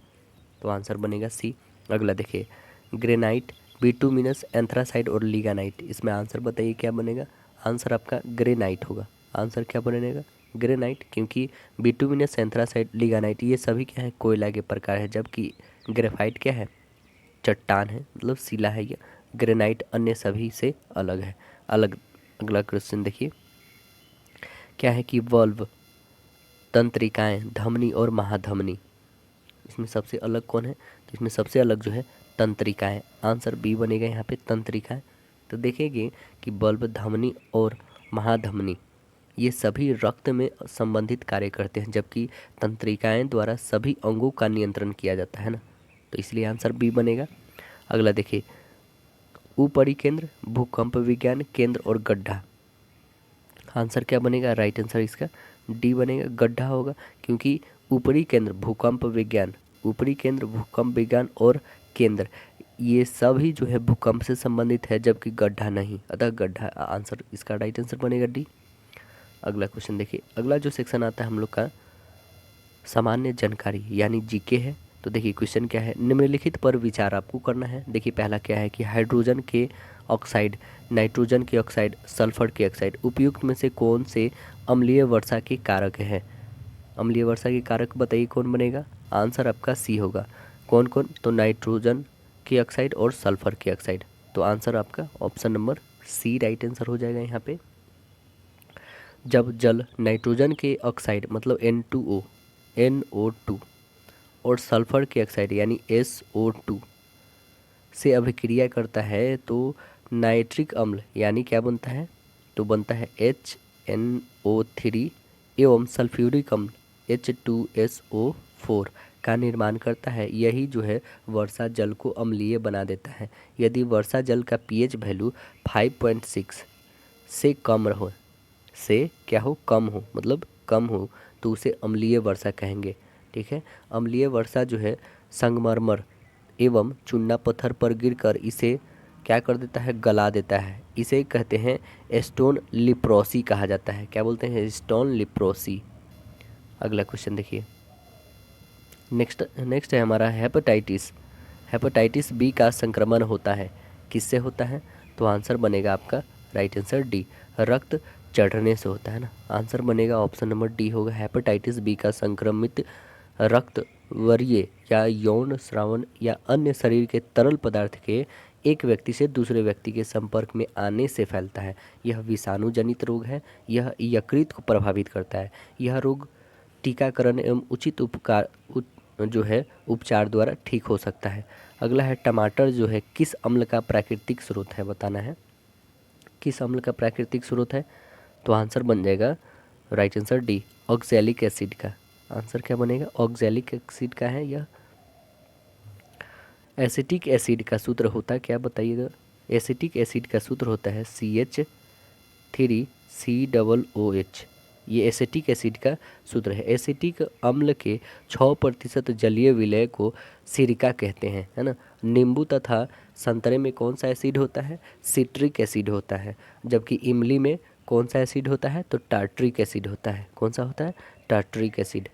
तो आंसर बनेगा सी। अगला देखिए ग्रेनाइट, बिटुमिनस, एंथ्रासाइट और लिग्नाइट। इसमें आंसर बताइए क्या बनेगा। आंसर आपका ग्रेनाइट होगा। आंसर क्या बनेगा, ग्रेनाइट। क्योंकि बिटुमिनस, एंथ्रासाइट, लिग्नाइट ये सभी क्या है, कोयला के प्रकार है, जबकि ग्रेफाइट क्या है, चट्टान है, मतलब शिला है। ये ग्रेनाइट अन्य सभी से अलग है, अलग। अगला क्वेश्चन देखिए क्या है कि वल्व, तंत्रिकाएं, धमनी और महाधमनी, इसमें सबसे अलग कौन है। तो इसमें सबसे अलग जो है तंत्रिकाएं। आंसर बी बनेगा यहाँ पे, तंत्रिकाएं। तो देखेंगे कि बल्ब, धमनी और महाधमनी ये सभी रक्त में संबंधित कार्य करते हैं, जबकि तंत्रिकाएं द्वारा सभी अंगों का नियंत्रण किया जाता है ना। तो इसलिए आंसर बी बनेगा। अगला देखिए ऊपरी केंद्र, भूकंप विज्ञान केंद्र और गड्ढा। आंसर क्या बनेगा, राइट आंसर इसका डी बनेगा, गड्ढा होगा। क्योंकि ऊपरी केंद्र भूकंप विज्ञान, ऊपरी केंद्र भूकंप विज्ञान और केंद्र ये सभी जो है भूकंप से संबंधित है, जबकि गड्ढा नहीं, अतः गड्ढा आंसर इसका राइट आंसर बनेगा डी। अगला क्वेश्चन देखिए, अगला जो सेक्शन आता है हम लोग का सामान्य जानकारी यानी जीके है। तो देखिए क्वेश्चन क्या है, निम्नलिखित पर विचार आपको करना है। देखिए पहला क्या है कि हाइड्रोजन के ऑक्साइड, नाइट्रोजन के ऑक्साइड, सल्फर के ऑक्साइड उपयुक्त में से कौन से अम्लीय वर्षा के कारक हैं। अम्लीय वर्षा के कारक बताइए कौन बनेगा। आंसर आपका सी होगा। कौन कौन, तो नाइट्रोजन के ऑक्साइड और सल्फर के ऑक्साइड। तो आंसर आपका option number C right answer हो जाएगा यहाँ पे। जब जल नाइट्रोजन के ऑक्साइड मतलब NO2 और सल्फर के ऑक्साइड यानी SO2 से अभिक्रिया करता है तो नाइट्रिक अम्ल यानी क्या बनता है, तो बनता है HNO3 एवं सल्फ्यूरिक अम्ल H2SO4 का निर्माण करता है। यही जो है वर्षा जल को अम्लीय बना देता है। यदि वर्षा जल का pH वैल्यू 5.6 से कम रहो, से क्या हो, कम हो, मतलब कम हो, तो उसे अम्लीय वर्षा कहेंगे। ठीक है, अम्लीय वर्षा जो है संगमरमर एवं चूना पत्थर पर गिरकर इसे क्या कर देता है, गला देता है। इसे कहते हैं स्टोन लिप्रोसी कहा जाता है। क्या बोलते हैं, स्टोन लिप्रोसी। अगला क्वेश्चन देखिए, नेक्स्ट नेक्स्ट है हमारा हेपेटाइटिस। हेपेटाइटिस बी का संक्रमण होता है, किससे होता है, तो आंसर बनेगा आपका राइट आंसर डी, रक्त चढ़ने से होता है ना। आंसर बनेगा ऑप्शन नंबर डी होगा, हेपेटाइटिस बी का संक्रमित रक्त वरीय या यौन श्रावण या अन्य शरीर के तरल पदार्थ के एक व्यक्ति से दूसरे व्यक्ति के संपर्क में आने से फैलता है। यह विषाणु जनित रोग है। यह यकृत को प्रभावित करता है। यह रोग टीकाकरण एवं उचित जो है उपचार द्वारा ठीक हो सकता है। अगला है टमाटर जो है किस अम्ल का प्राकृतिक स्रोत है, बताना है किस अम्ल का प्राकृतिक स्रोत है, तो आंसर बन जाएगा right answer D, oxalic acid का। आंसर क्या बनेगा, ऑक्सैलिक एसिड का है यह। एसिटिक एसिड का सूत्र होता है क्या, बताइएगा। एसिटिक एसिड का सूत्र होता है CH3COOH। ये एसिटिक एसिड का सूत्र है। एसिटिक अम्ल के 6% जलीय विलय को सिरका कहते हैं, है ना। नींबू तथा संतरे में कौन सा एसिड होता है, सिट्रिक एसिड होता है। जबकि इमली में कौन सा एसिड होता है, तो टार्ट्रिक एसिड होता है। कौन सा होता है, टार्ट्रिक एसिड।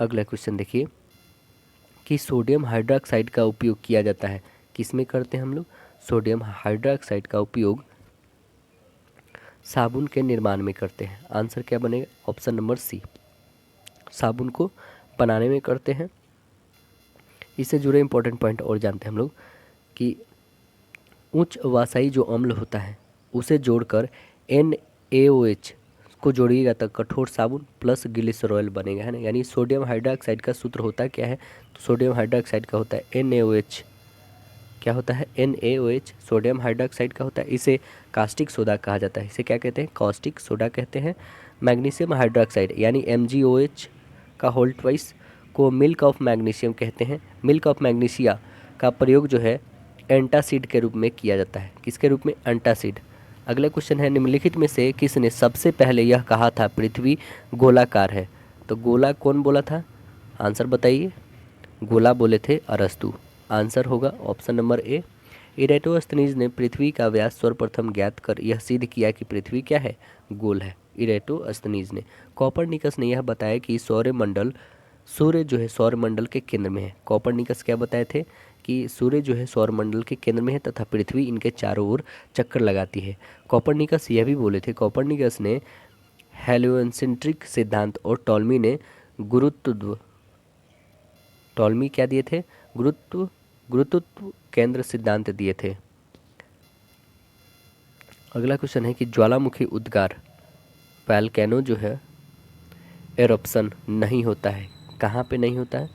अगला क्वेश्चन देखिए कि सोडियम हाइड्रोक्साइड का उपयोग किया जाता है, किस में करते हैं हम लोग, सोडियम हाइड्रोक्साइड का उपयोग साबुन के निर्माण में करते हैं। आंसर क्या बनेगा, ऑप्शन नंबर सी, साबुन को बनाने में करते हैं। इससे जुड़े इंपॉर्टेंट पॉइंट और जानते हैं हम लोग कि उच्च वासाई जो अम्ल होता है उसे जोड़कर NaOH को जोड़िएगा तो कठोर साबुन प्लस ग्लिसरॉल बनेगा, है ना। यानी सोडियम हाइड्रोक्साइड का सूत्र होता क्या है, तो सोडियम हाइड्रोक्साइड का होता है NaOH। क्या होता है, NaOH सोडियम हाइड्रोक्साइड का होता है। इसे कास्टिक सोडा कहा जाता है। इसे क्या कहते हैं, कास्टिक सोडा कहते हैं। मैग्नीशियम हाइड्रोक्साइड यानी MgOH का होल ट्वाइस को मिल्क ऑफ मैग्नीशियम कहते हैं। मिल्क ऑफ मैग्नीशिया का प्रयोग जो है एंटासिड के रूप में किया जाता है। किसके रूप में, एंटासिड। अगला क्वेश्चन है निम्नलिखित में से किसने सबसे पहले यह कहा था पृथ्वी गोलाकार है, तो गोला कौन बोला था, आंसर बताइए। गोला बोले थे अरस्तु। आंसर होगा ऑप्शन नंबर ए, इरेटोस्थनीज ने पृथ्वी का व्यास सर्वप्रथम ज्ञात कर यह सिद्ध किया कि पृथ्वी क्या है, गोल है, इरेटोस्थनीज ने। कॉपरनिकस ने यह बताया कि सूर्य जो है सौरमंडल के केंद्र में है। कॉपरनिकस क्या बताए थे कि सूर्य जो है सौरमंडल के केंद्र में है तथा पृथ्वी इनके चारों ओर चक्कर लगाती है। कॉपरनिकस यह भी बोले थे, कॉपरनिकस ने हेलियोसेंट्रिक सिद्धांत और टॉलमी क्या दिए थे, गुरुत्व केंद्र सिद्धांत दिए थे। अगला क्वेश्चन है कि ज्वालामुखी उद्गार वैल्केनो जो है एरप्शन नहीं होता है, कहाँ पे नहीं होता है,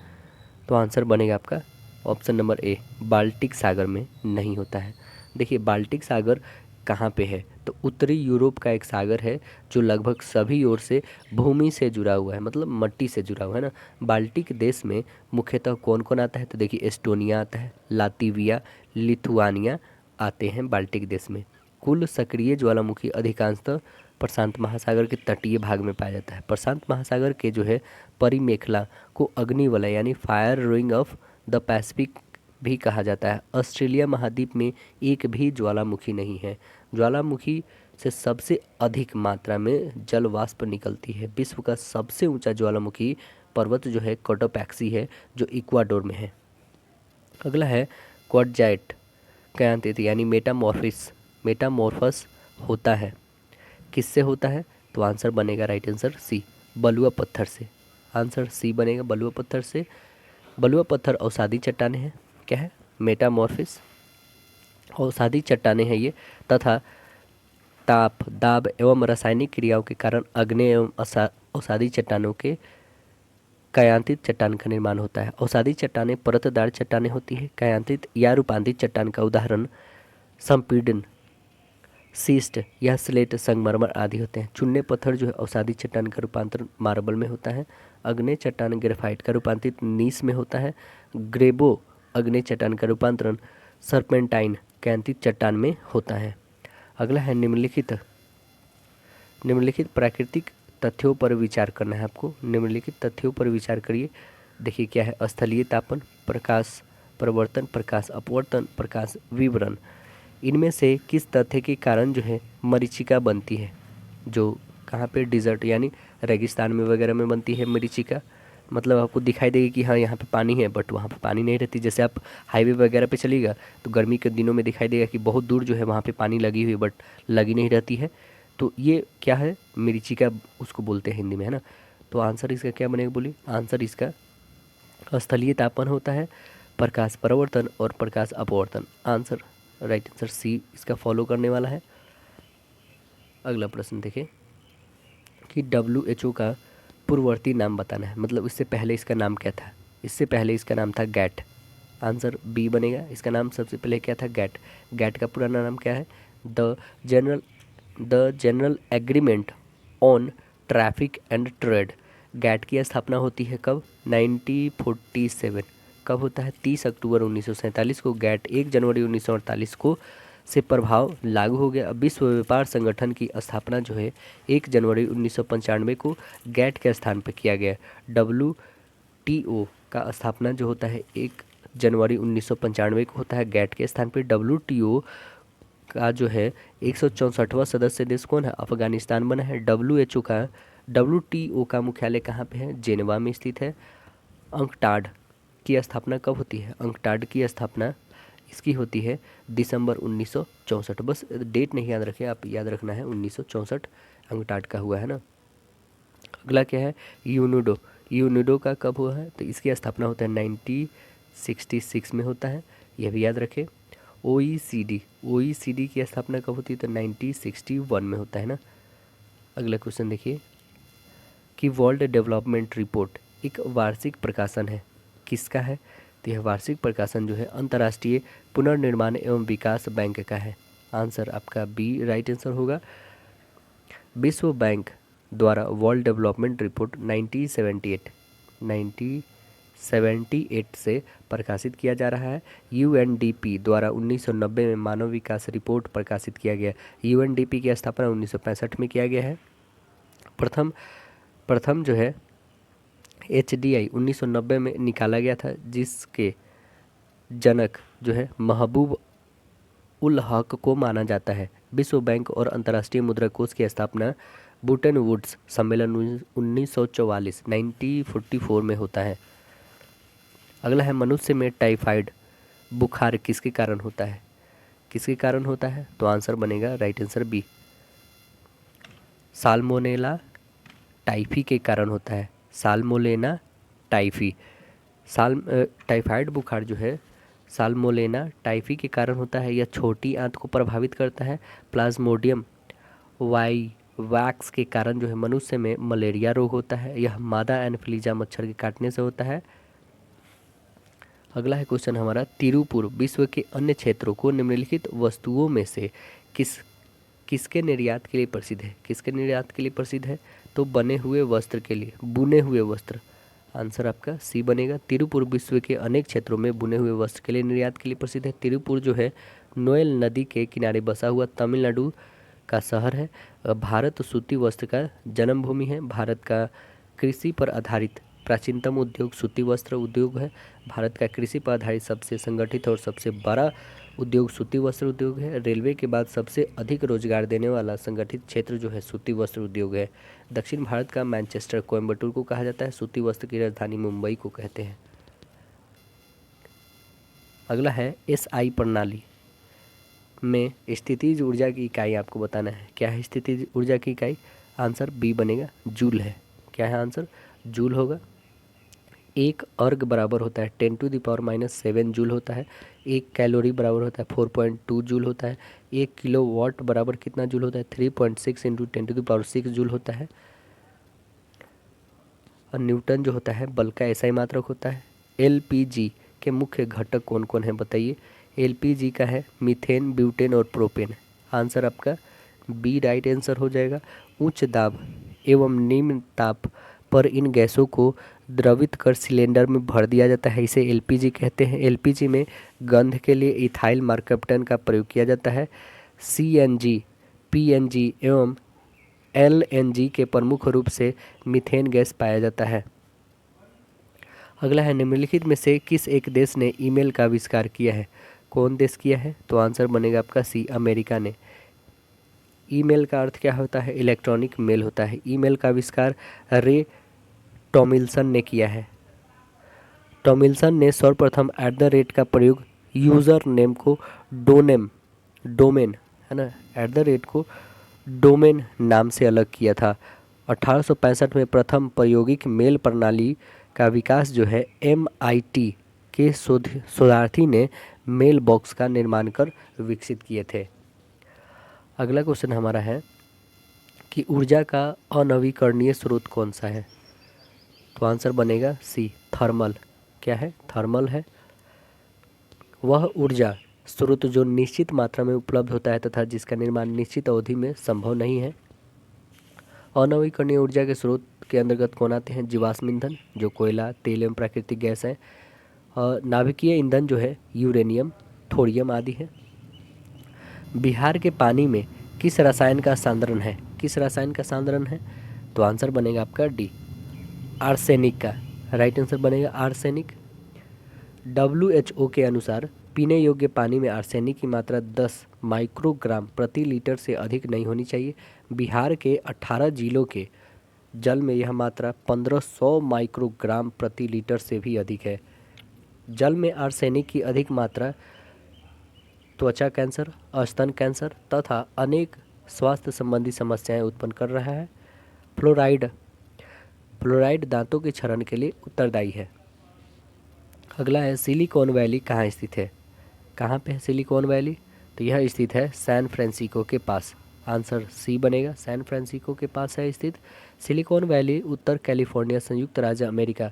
तो आंसर बनेगा आपका ऑप्शन नंबर ए, बाल्टिक सागर में नहीं होता है। देखिए बाल्टिक सागर कहाँ पे है, तो उत्तरी यूरोप का एक सागर है जो लगभग सभी ओर से भूमि से जुड़ा हुआ है, मतलब मट्टी से जुड़ा हुआ है ना। बाल्टिक देश में मुख्यतः कौन कौन आता है, तो देखिए एस्टोनिया आता है, लातविया, लिथुआनिया आते हैं बाल्टिक देश में। कुल सक्रिय ज्वालामुखी अधिकांशतः प्रशांत महासागर के तटीय भाग में पाया जाता है। प्रशांत महासागर के जो है परिमेखला को अग्निवलय यानी fire ring of the Pacific भी कहा जाता है। ऑस्ट्रेलिया महाद्वीप में एक भी ज्वालामुखी नहीं है। ज्वालामुखी से सबसे अधिक मात्रा में जल वाष्प निकलती है। विश्व का सबसे ऊंचा ज्वालामुखी पर्वत जो है कोटोपैक्सी है जो इक्वाडोर में है। अगला है क्वाड्राइट क्यांतित यानी मेटामॉर्फस होता है, किससे होता है, तो आंसर बनेगा राइट आंसर सी, बलुआ पत्थर से। आंसर सी बनेगा बलुआ पत्थर से। बलुआ पत्थर अवसादी चट्टानें हैं, क्या है, मेटामॉर्फिस अवसादी चट्टानें हैं ये, तथा ताप दाब एवं रासायनिक क्रियाओं के कारण अग्नेय एवं अवसादी चट्टानों के कायांतित चट्टान का निर्माण होता है। अवसादी चट्टानें परतदार चट्टानें होती है। कायांतित या रूपांतरित चट्टान का उदाहरण संपीड़न, सीस्ट या स्लेट, संगमरमर आदि होते हैं। चूने पत्थर जो है अवसादी चट्टान का रूपांतरण मार्बल में होता है। अग्नेय चट्टान ग्रेफाइट का रूपांतरित नीस में होता है। ग्रेबो अग्नेय चट्टान का रूपांतरण सर्पेंटाइन कैंतित चट्टान में होता है। अगला है निम्नलिखित निम्नलिखित प्राकृतिक तथ्यों पर विचार करना है आपको। निम्नलिखित तथ्यों पर विचार करिए। देखिए क्या है, स्थलीय तापन, प्रकाश प्रवर्तन, प्रकाश अपवर्तन, प्रकाश विवरण। इनमें से किस तथ्य के कारण जो है मरीचिका बनती है? जो कहाँ पे, डिजर्ट यानी रेगिस्तान में वगैरह में बनती है मरीचिका। मतलब आपको दिखाई देगी कि हाँ यहाँ पे पानी है, बट वहाँ पे पानी नहीं रहती। जैसे आप हाईवे वगैरह पे चलिएगा तो गर्मी के दिनों में दिखाई देगा कि बहुत दूर जो है वहाँ पे पानी लगी हुई, बट लगी नहीं रहती है। तो ये क्या है, मरीचिका उसको बोलते हैं हिंदी में, है ना। तो आंसर इसका क्या बनेगा, बोलिए। आंसर इसका स्थलीय तापन होता है, प्रकाश परावर्तन और प्रकाश अपवर्तन। आंसर, राइट आंसर सी इसका फॉलो करने वाला है। अगला प्रश्न देखें कि WHO का पूर्ववर्ती नाम बताना है। मतलब इससे पहले इसका नाम क्या था? इससे पहले इसका नाम था गैट। आंसर बी बनेगा। इसका नाम सबसे पहले क्या था? गैट। गैट का पुराना नाम क्या है? The general the general agreement on traffic and trade. GATT की स्थापना होती है कब? 1947। कब होता है? 30 अक्टूबर 1947 को। गैट 1 जनवरी 1948 को से प्रभाव लागू हो गया। विश्व व्यापार संगठन की स्थापना जो है 1 जनवरी 1995 को गैट के स्थान पर किया गया। WTO का स्थापना जो होता है 1 जनवरी 1995 को होता है गैट के स्थान पर। WTO का जो है 164वां सदस्य देश कौन है? अफगानिस्तान बना है। WTO का मुख्यालय कहाँ पे है? जेनेवा में स्थित है। अंकटाड की स्थापना कब होती है? अंकटाड की स्थापना इसकी होती है दिसंबर 1964। बस डेट नहीं याद रखें आप, याद रखना है 1964 अंकटाड का हुआ है ना। अगला क्या है? यूनिडो। यूनिडो का कब हुआ है? तो इसकी स्थापना होता है 1966 में होता है, यह भी याद रखें। OECD की स्थापना कब होती है? तो 1961 में होता है ना। अगला क्वेश्चन देखिए कि वर्ल्ड डेवलपमेंट रिपोर्ट एक वार्षिक प्रकाशन है, किसका है? तो यह वार्षिक प्रकाशन जो है अंतर्राष्ट्रीय पुनर्निर्माण एवं विकास बैंक का है। आंसर आपका बी राइट आंसर होगा। विश्व बैंक द्वारा वर्ल्ड डेवलपमेंट रिपोर्ट 1978 से प्रकाशित किया जा रहा है। UNDP द्वारा 1990 में मानव विकास रिपोर्ट प्रकाशित किया गया। UNDP की स्थापना 1965 में किया गया है। प्रथम प्रथम जो है HDI 1990 में निकाला गया था, जिसके जनक जो है महबूब उल हक को माना जाता है। विश्व बैंक और अंतर्राष्ट्रीय मुद्रा कोष की स्थापना बूटन वुड्स सम्मेलन 1944 में होता है। अगला है मनुष्य में टाइफाइड बुखार किसके कारण होता है? किसके कारण होता है? तो आंसर बनेगा right answer B, salmonella typhi के कारण होता है। Salmonella typhi. टाइफाइड बुखार जो है साल्मोनेला टाइफी के कारण होता है। यह छोटी आंत को प्रभावित करता है। प्लाज्मोडियम वैक्स के कारण जो है मनुष्य में मलेरिया रोग होता है। यह मादा एनफ्लूएंजा मच्छर के काटने से होता है। अगला है क्वेश्चन हमारा, तिरुपुर विश्व के अन्य क्षेत्रों को निम्नलिखित वस्तुओं में से किसके निर्यात के लिए प्रसिद्ध है? किसके निर्यात के लिए प्रसिद्ध है? तो बने हुए वस्त्र के लिए, बुने हुए वस्त्र। आंसर आपका सी बनेगा। तिरुपुर विश्व के अनेक क्षेत्रों में बुने हुए वस्त्र के लिए निर्यात के लिए प्रसिद्ध है। तिरुपुर जो है नोएल नदी के किनारे बसा हुआ तमिलनाडु का शहर है। भारत सूती वस्त्र का जन्मभूमि है। भारत का कृषि पर आधारित प्राचीनतम उद्योग सूती वस्त्र उद्योग है। भारत का कृषि पर आधारित सबसे संगठित और सबसे बड़ा उद्योग सूती वस्त्र उद्योग है। रेलवे के बाद सबसे अधिक रोजगार देने वाला संगठित क्षेत्र जो है सूती वस्त्र उद्योग है। दक्षिण भारत का मैनचेस्टर कोयम्बटूर को कहा जाता है। सूती वस्त्र की राजधानी मुंबई को कहते हैं। अगला है SI प्रणाली में स्थितिज ऊर्जा की इकाई आपको बताना है। क्या है स्थितिज ऊर्जा की इकाई? आंसर बी बनेगा, जूल है। क्या है आंसर? जूल होगा। एक अर्ग बराबर होता है 10⁻⁻7 जूल होता है। एक कैलोरी बराबर होता है 4.2 जूल होता है। एक किलो वाट बराबर कितना जूल होता है? 3.6 × 10⁻6 जूल होता है। और न्यूटन जो होता है बल का ऐसा ही मात्रक होता है। LPG के मुख्य घटक कौन कौन है बताइए? LPG का है मीथेन, ब्यूटेन और प्रोपेन। आंसर आपका बी राइट आंसर हो जाएगा। उच्च दाब एवं निम्न ताप पर इन गैसों को द्रवित कर सिलेंडर में भर दिया जाता है, इसे LPG कहते हैं। LPG में गंध के लिए इथाइल मर्कैप्टन का प्रयोग किया जाता है। CNG, PNG एवं LNG के प्रमुख रूप से मीथेन गैस पाया जाता है। अगला है, निम्नलिखित में से किस एक देश ने ईमेल का आविष्कार किया है? कौन देश किया है? तो आंसर बनेगा आपका सी, अमेरिका ने। ईमेल का अर्थ क्या होता है? इलेक्ट्रॉनिक मेल होता है। ईमेल का आविष्कार रे टॉमिल्सन ने किया है। टॉमिल्सन ने सर्वप्रथम @ का प्रयोग यूज़र नेम को डोमेन है ना, को डोमेन नाम से अलग किया था। 1865 में प्रथम प्रायोगिक मेल प्रणाली का विकास जो है MIT के शोधार्थी ने मेल बॉक्स का निर्माण कर विकसित किए थे। अगला क्वेश्चन हमारा है कि ऊर्जा का अनवीकरणीय स्रोत कौन सा है? तो आंसर बनेगा सी, थर्मल। क्या है? थर्मल है। वह ऊर्जा स्रोत जो निश्चित मात्रा में उपलब्ध होता है तथा जिसका निर्माण निश्चित अवधि में संभव नहीं है। अनवीकरणीय ऊर्जा के स्रोत के अंतर्गत कौन आते हैं? जीवाश्म ईंधन जो कोयला, तेल एवं प्राकृतिक गैस है, और नाभिकीय ईंधन जो है यूरेनियम, थोरियम आदि है। बिहार के पानी में किस रसायन का सांद्रण है? किस रसायन का सांद्रण है? तो आंसर बनेगा आपका डी, आर्सेनिक का। राइट आंसर बनेगा आर्सेनिक। WHO के अनुसार पीने योग्य पानी में आर्सेनिक की मात्रा 10 माइक्रोग्राम प्रति लीटर से अधिक नहीं होनी चाहिए। बिहार के 18 जिलों के जल में यह मात्रा 1500 माइक्रोग्राम प्रति लीटर से भी अधिक है। जल में आर्सेनिक की अधिक मात्रा त्वचा कैंसर, स्तन कैंसर तथा अनेक स्वास्थ्य संबंधी समस्याएं उत्पन्न कर रहा है। फ्लोराइड दांतों के क्षरण के लिए उत्तरदायी है। अगला है, सिलिकॉन वैली कहाँ स्थित है? कहाँ पे है सिलिकॉन वैली? तो यह स्थित है सैन फ्रांसिस्को के पास। आंसर सी बनेगा, सैन फ्रांसिस्को के पास है स्थित। सिलिकॉन वैली उत्तर कैलिफोर्निया, संयुक्त राज्य अमेरिका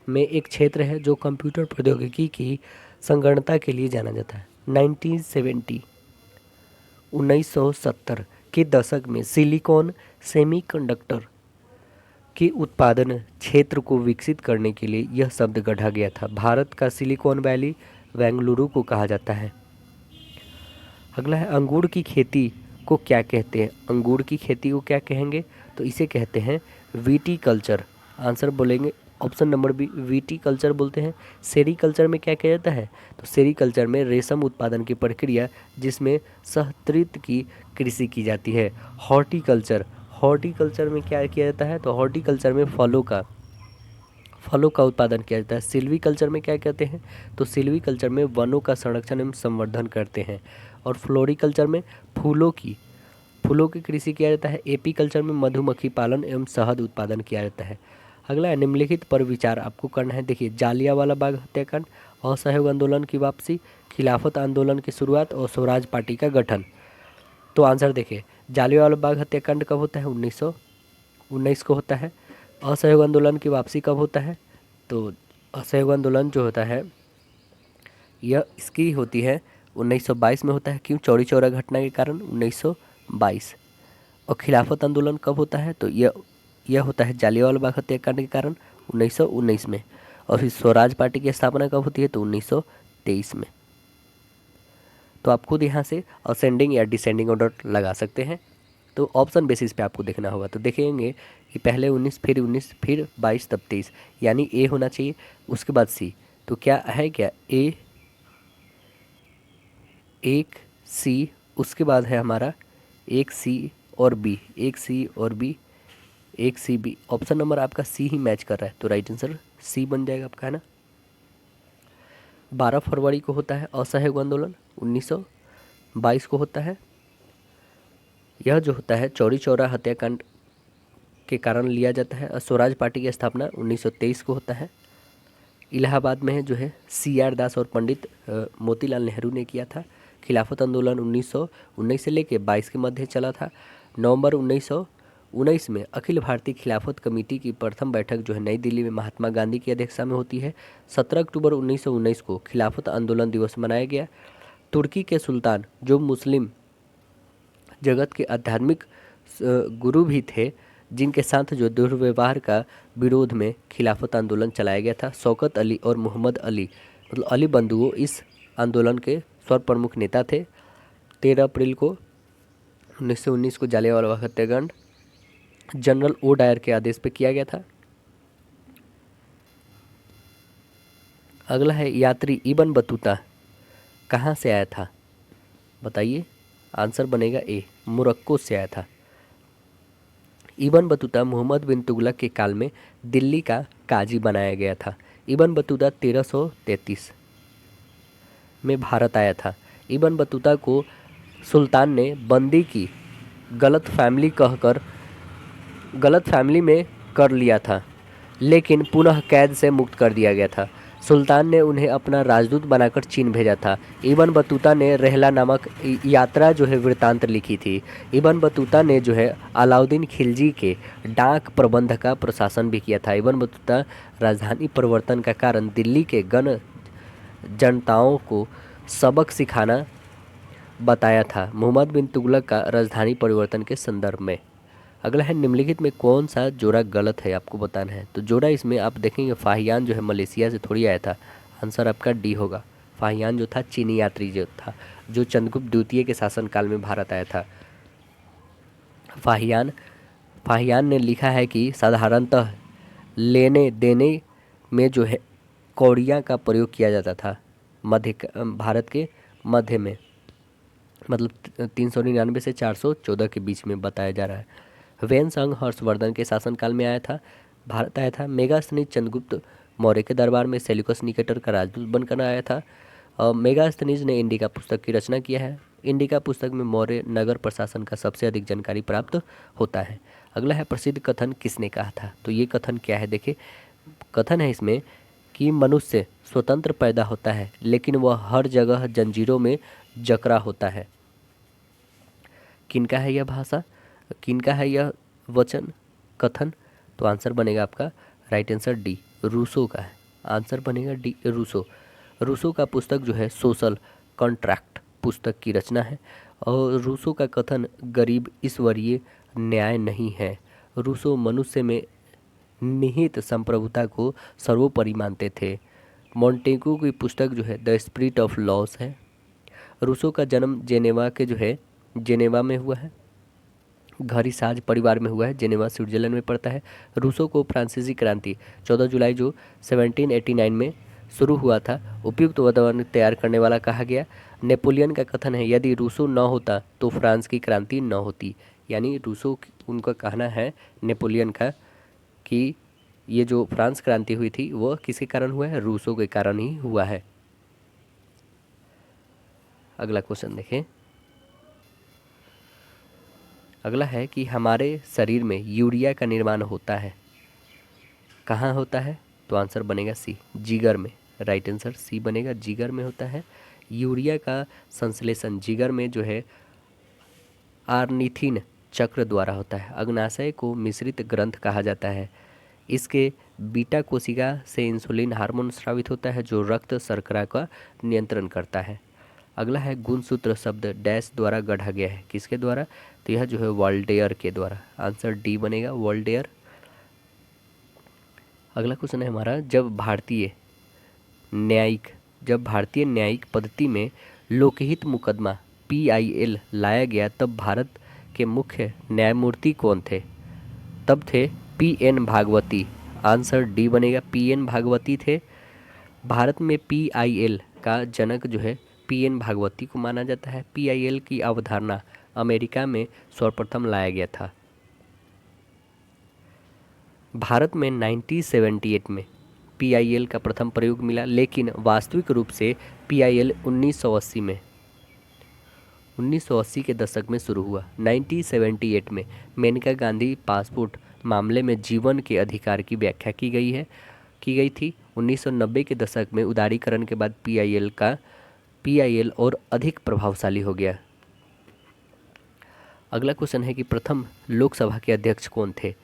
में एक क्षेत्र है जो कंप्यूटर प्रौद्योगिकी की संगणना के लिए जाना जाता है। 1970 के दशक में सिलिकॉन सेमीकंडक्टर के उत्पादन क्षेत्र को विकसित करने के लिए यह शब्द गढ़ा गया था। भारत का सिलिकॉन वैली बेंगलुरु को कहा जाता है। अगला है, अंगूर की खेती को क्या कहते हैं? अंगूर की खेती को क्या कहेंगे? तो इसे कहते हैं विटीकल्चर। आंसर बोलेंगे ऑप्शन नंबर बी, विटीकल्चर बोलते हैं। सेरीकल्चर में क्या किया जाता है? तो सेरीकल्चर में रेशम उत्पादन की प्रक्रिया जिसमें सहस्राब्दी की कृषि की जाती है। हॉर्टिकल्चर में क्या किया जाता है? तो हॉर्टिकल्चर में फलों का उत्पादन किया जाता है। सिल्वीकल्चर में क्या कहते हैं? तो सिल्वीकल्चर में वनों का संरक्षण एवं संवर्धन करते हैं। और फ्लोरिकल्चर में फूलों की कृषि किया जाता है। एपीकल्चर में मधुमक्खी पालन एवं शहद उत्पादन किया जाता है। अगला है, निम्नलिखित पर विचार आपको करना है। देखिए, जालियांवाला बाग हत्याकांड, असहयोग आंदोलन की वापसी, खिलाफत आंदोलन की शुरुआत और स्वराज पार्टी का गठन। तो आंसर देखिए, जालियांवाला बाग हत्याकांड कब होता है? 1919 को होता है। असहयोग आंदोलन की वापसी कब होता है? तो असहयोग आंदोलन जो होता है यह इसकी होती है 1922 में होता है। क्यों? चौरी चौरा घटना के कारण 1922। और खिलाफत आंदोलन कब होता है? तो यह होता है जालियांवाला बाग हत्याकांड के कारण 1919 में। और फिर स्वराज पार्टी की स्थापना कब होती है? तो 1923 में। तो आप खुद यहाँ से असेंडिंग या डिसेंडिंग ऑर्डर लगा सकते हैं। तो ऑप्शन बेसिस पे आपको देखना होगा। तो देखेंगे कि पहले 19, फिर 19, फिर 22, तब 23, यानी ए होना चाहिए। उसके बाद सी। तो क्या है? क्या ए, एक सी, उसके बाद है हमारा एक सी और बी, एक सी और बी, एक सी बी। ऑप्शन नंबर आपका सी ही मैच कर रहा है, तो राइट आंसर सी बन जाएगा आपका, है ना। 12 फरवरी को होता है असहयोग आंदोलन, 1922 को होता है। यह जो होता है चौरी चौरा हत्याकांड के कारण लिया जाता है। स्वराज पार्टी की स्थापना 1923 को होता है। इलाहाबाद में जो है CR दास और पंडित मोतीलाल नेहरू ने किया था। खिलाफत आंदोलन 1919 से लेकर 22 के मध्य चला था। नवंबर 1919 में अखिल भारतीय खिलाफत कमेटी की प्रथम बैठक जो है नई दिल्ली में महात्मा गांधी की अध्यक्षता में होती है। 17 अक्टूबर 1919 को खिलाफत आंदोलन दिवस मनाया गया। तुर्की के सुल्तान जो मुस्लिम जगत के आध्यात्मिक गुरु भी थे, जिनके साथ जो दुर्व्यवहार का विरोध में खिलाफत आंदोलन चलाया गया था। शौकत अली और मोहम्मद अली, मतलब अली बंधुओं, इस आंदोलन के सर्वप्रमुख नेता थे। 13 अप्रैल को 1919 को जालियांवाला बाग हत्याकांड जनरल ओ डायर के आदेश पे किया गया था। अगला है यात्री इब्न बतूता कहाँ से आया था, बताइए। आंसर बनेगा ए, मोरक्को से आया था। इब्न बतूता मोहम्मद बिन तुगलक के काल में दिल्ली का काजी बनाया गया था। इब्न बतूता 1333 में भारत आया था। इब्न बतूता को सुल्तान ने बंदी की गलत फैमिली में कर लिया था, लेकिन पुनः कैद से मुक्त कर दिया गया था। सुल्तान ने उन्हें अपना राजदूत बनाकर चीन भेजा था। इब्न बतूता ने रहला नामक यात्रा जो है वृत्तांत लिखी थी। इब्न बतूता ने जो है अलाउद्दीन खिलजी के डाक प्रबंध का प्रशासन भी किया था। इब्न बतूता राजधानी परिवर्तन का कारण दिल्ली के जनताओं को सबक सिखाना बताया था। मोहम्मद बिन तुगलक का राजधानी परिवर्तन के संदर्भ में। अगला है निम्नलिखित में कौन सा जोड़ा गलत है, आपको बताना है। तो जोड़ा इसमें आप देखेंगे फाहियान जो है मलेशिया से थोड़ी आया था। आंसर आपका डी होगा। फाहियान जो था चीनी यात्री जो था, जो चंद्रगुप्त द्वितीय के शासनकाल में भारत आया था। फाहियान ने लिखा है कि साधारणतः लेने देने में जो है कौड़ियाँ का प्रयोग किया जाता था भारत के मध्य में, मतलब 399 से 414 के बीच में बताया जा रहा है। वेनसंग हर्षवर्धन के शासनकाल में भारत आया था। मेगास्थनीज चंद्रगुप्त मौर्य के दरबार में सेल्यूकस निकेटर का राजदूत बनकर आया था। और मेगास्थनीज ने इंडिका पुस्तक की रचना किया है। इंडिका पुस्तक में मौर्य नगर प्रशासन का सबसे अधिक जानकारी प्राप्त होता है। अगला है प्रसिद्ध कथन किसने कहा था। तो ये कथन क्या है, देखिए कथन है इसमें कि मनुष्य स्वतंत्र पैदा होता है, लेकिन वह हर जगह जंजीरों में जकड़ा होता है। किनका है यह भाषा, किनका है यह वचन कथन। तो आंसर बनेगा आपका राइट आंसर डी, रूसो का है। आंसर बनेगा डी, रूसो का पुस्तक जो है सोशल कॉन्ट्रैक्ट पुस्तक की रचना है। और रूसो का कथन गरीब ईश्वरीय न्याय नहीं है। रूसो मनुष्य में निहित संप्रभुता को सर्वोपरि मानते थे। मोंटेगू की पुस्तक जो है द स्पिरिट ऑफ लॉस है। रूसो का जन्म जेनेवा में हुआ है। घड़ीसाज परिवार में हुआ है। जेनेवा स्विट्जरलैंड में पड़ता है। रूसो को फ्रांसीसी क्रांति 14 जुलाई जो 1789 में शुरू हुआ था, उपयुक्त वातावरण तैयार करने वाला कहा गया। नेपोलियन का कथन है यदि रूसो न होता तो फ्रांस की क्रांति न होती। यानी रूसो उनका कहना है नेपोलियन का कि ये जो फ्रांस क्रांति हुई थी वह किसके कारण हुआ है, रूसो के कारण ही हुआ है। अगला क्वेश्चन देखें। अगला है कि हमारे शरीर में यूरिया का निर्माण होता है, कहाँ होता है। तो आंसर बनेगा सी, जिगर में। राइट आंसर सी बनेगा, जिगर में होता है। यूरिया का संश्लेषण जिगर में जो है आर्निथिन चक्र द्वारा होता है। अग्नाशय को मिश्रित ग्रंथ कहा जाता है। इसके बीटा कोशिका से इंसुलिन हार्मोन स्रावित होता है जो रक्त शर्करा का नियंत्रण करता है। अगला है गुणसूत्र शब्द डैश द्वारा गढ़ा गया है, किसके द्वारा। तो यह जो है वॉल्टेयर के द्वारा। आंसर डी बनेगा, वॉल्टेयर। अगला क्वेश्चन है हमारा, जब भारतीय न्यायिक पद्धति में लोकहित मुकदमा PIL लाया गया तब भारत के मुख्य न्यायमूर्ति कौन थे। तब थे PN भागवती। आंसर डी बनेगा, PN भागवती थे। भारत में PIL का जनक जो है PN भागवती को माना जाता है। PIL की अवधारणा अमेरिका में सर्वप्रथम लाया गया था। भारत में 1978 में PIL का प्रथम प्रयोग मिला, लेकिन वास्तविक रूप से PIL 1980 के दशक में शुरू हुआ। 1978 में मेनका गांधी पासपोर्ट मामले में जीवन के अधिकार की व्याख्या की गई थी। 1990 के दशक में उदारीकरण के बाद PIL और अधिक प्रभावशाली हो गया। अगला क्वेश्चन है कि प्रथम लोकसभा के अध्यक्ष कौन थे।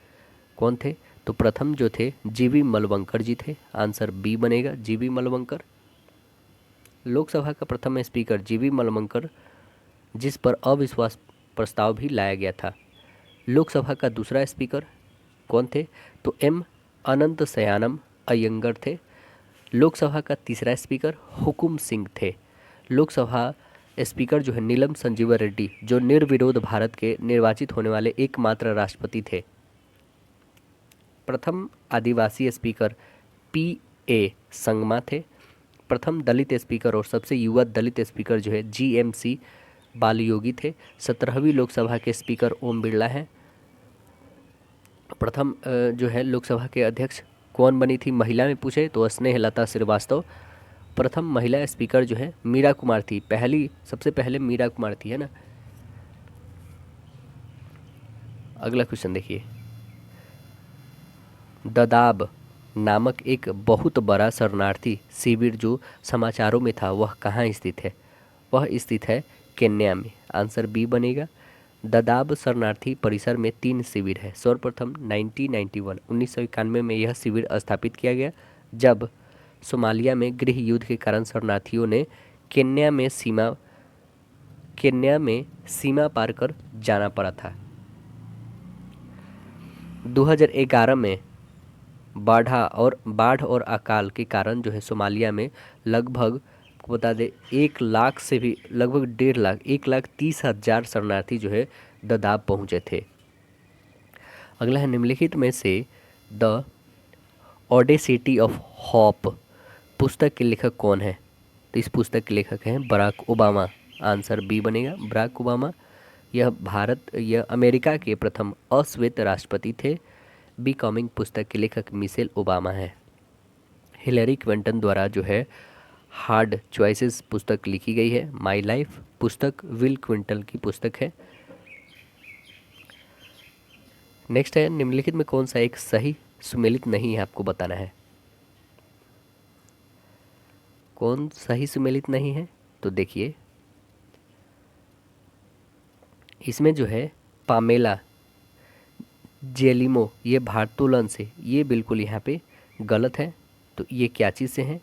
तो प्रथम जो थे GV मलवंकर जी थे। आंसर बी बनेगा, GV मलवंकर। लोकसभा का प्रथम स्पीकर GV मलवंकर, जिस पर अविश्वास प्रस्ताव भी लाया गया था। लोकसभा का दूसरा स्पीकर कौन थे। तो M अनंत सयानम अयंगर थे। लोकसभा का तीसरा स्पीकर हुकुम सिंह थे। लोकसभा स्पीकर जो है नीलम संजीवा रेड्डी, जो निर्विरोध भारत के निर्वाचित होने वाले एकमात्र राष्ट्रपति थे। प्रथम आदिवासी स्पीकर P.A. संगमा थे। प्रथम दलित स्पीकर और सबसे युवा दलित स्पीकर जो है G.M.C. बालयोगी थे। 17वीं लोकसभा के स्पीकर ओम बिरला हैं। प्रथम जो है लोकसभा के अध्यक्ष कौन बनी थी, महिला में पूछे तो स्नेहलता श्रीवास्तव। प्रथम महिला स्पीकर जो है मीरा कुमार थी, पहली सबसे पहले मीरा कुमार थी, है ना। अगला क्वेश्चन देखिए, ददाब नामक एक बहुत बड़ा शरणार्थी शिविर जो समाचारों में था वह कहाँ स्थित है? वह स्थित है केन्या में। आंसर बी बनेगा। ददाब शरणार्थी परिसर में 3 शिविर है। सर्वप्रथम 1991 में यह शिविर स्थापित किया गया जब सोमालिया में गृह युद्ध के कारण शरणार्थियों ने केन्या में सीमा पार कर जाना पड़ा था। 2011 में बाढ़ और अकाल के कारण जो है सोमालिया में लगभग बता दें 1 लाख से भी लगभग 1,30,000 शरणार्थी जो है ददाब पहुंचे थे। अगला है, निम्नलिखित में से द ऑडेसिटी ऑफ होप पुस्तक के लेखक कौन है? तो इस पुस्तक के लेखक हैं बराक ओबामा। आंसर बी बनेगा, बराक ओबामा। यह अमेरिका के प्रथम अश्वेत राष्ट्रपति थे। बिकमिंग पुस्तक के लेखक मिशेल ओबामा है। हिलरी क्लिंटन द्वारा जो है हार्ड चॉइसेस पुस्तक लिखी गई है। माई लाइफ पुस्तक विल क्विंटल की पुस्तक है। नेक्स्ट है, निम्नलिखित में कौन सा एक सही सुमेलित नहीं है, आपको बताना है। कौन सही सुमेलित नहीं है? तो देखिए, इसमें जो है पामेला जेलिमो, ये भार्तोलन से, ये बिल्कुल यहाँ पे गलत है। तो ये क्या चीज़ से हैं?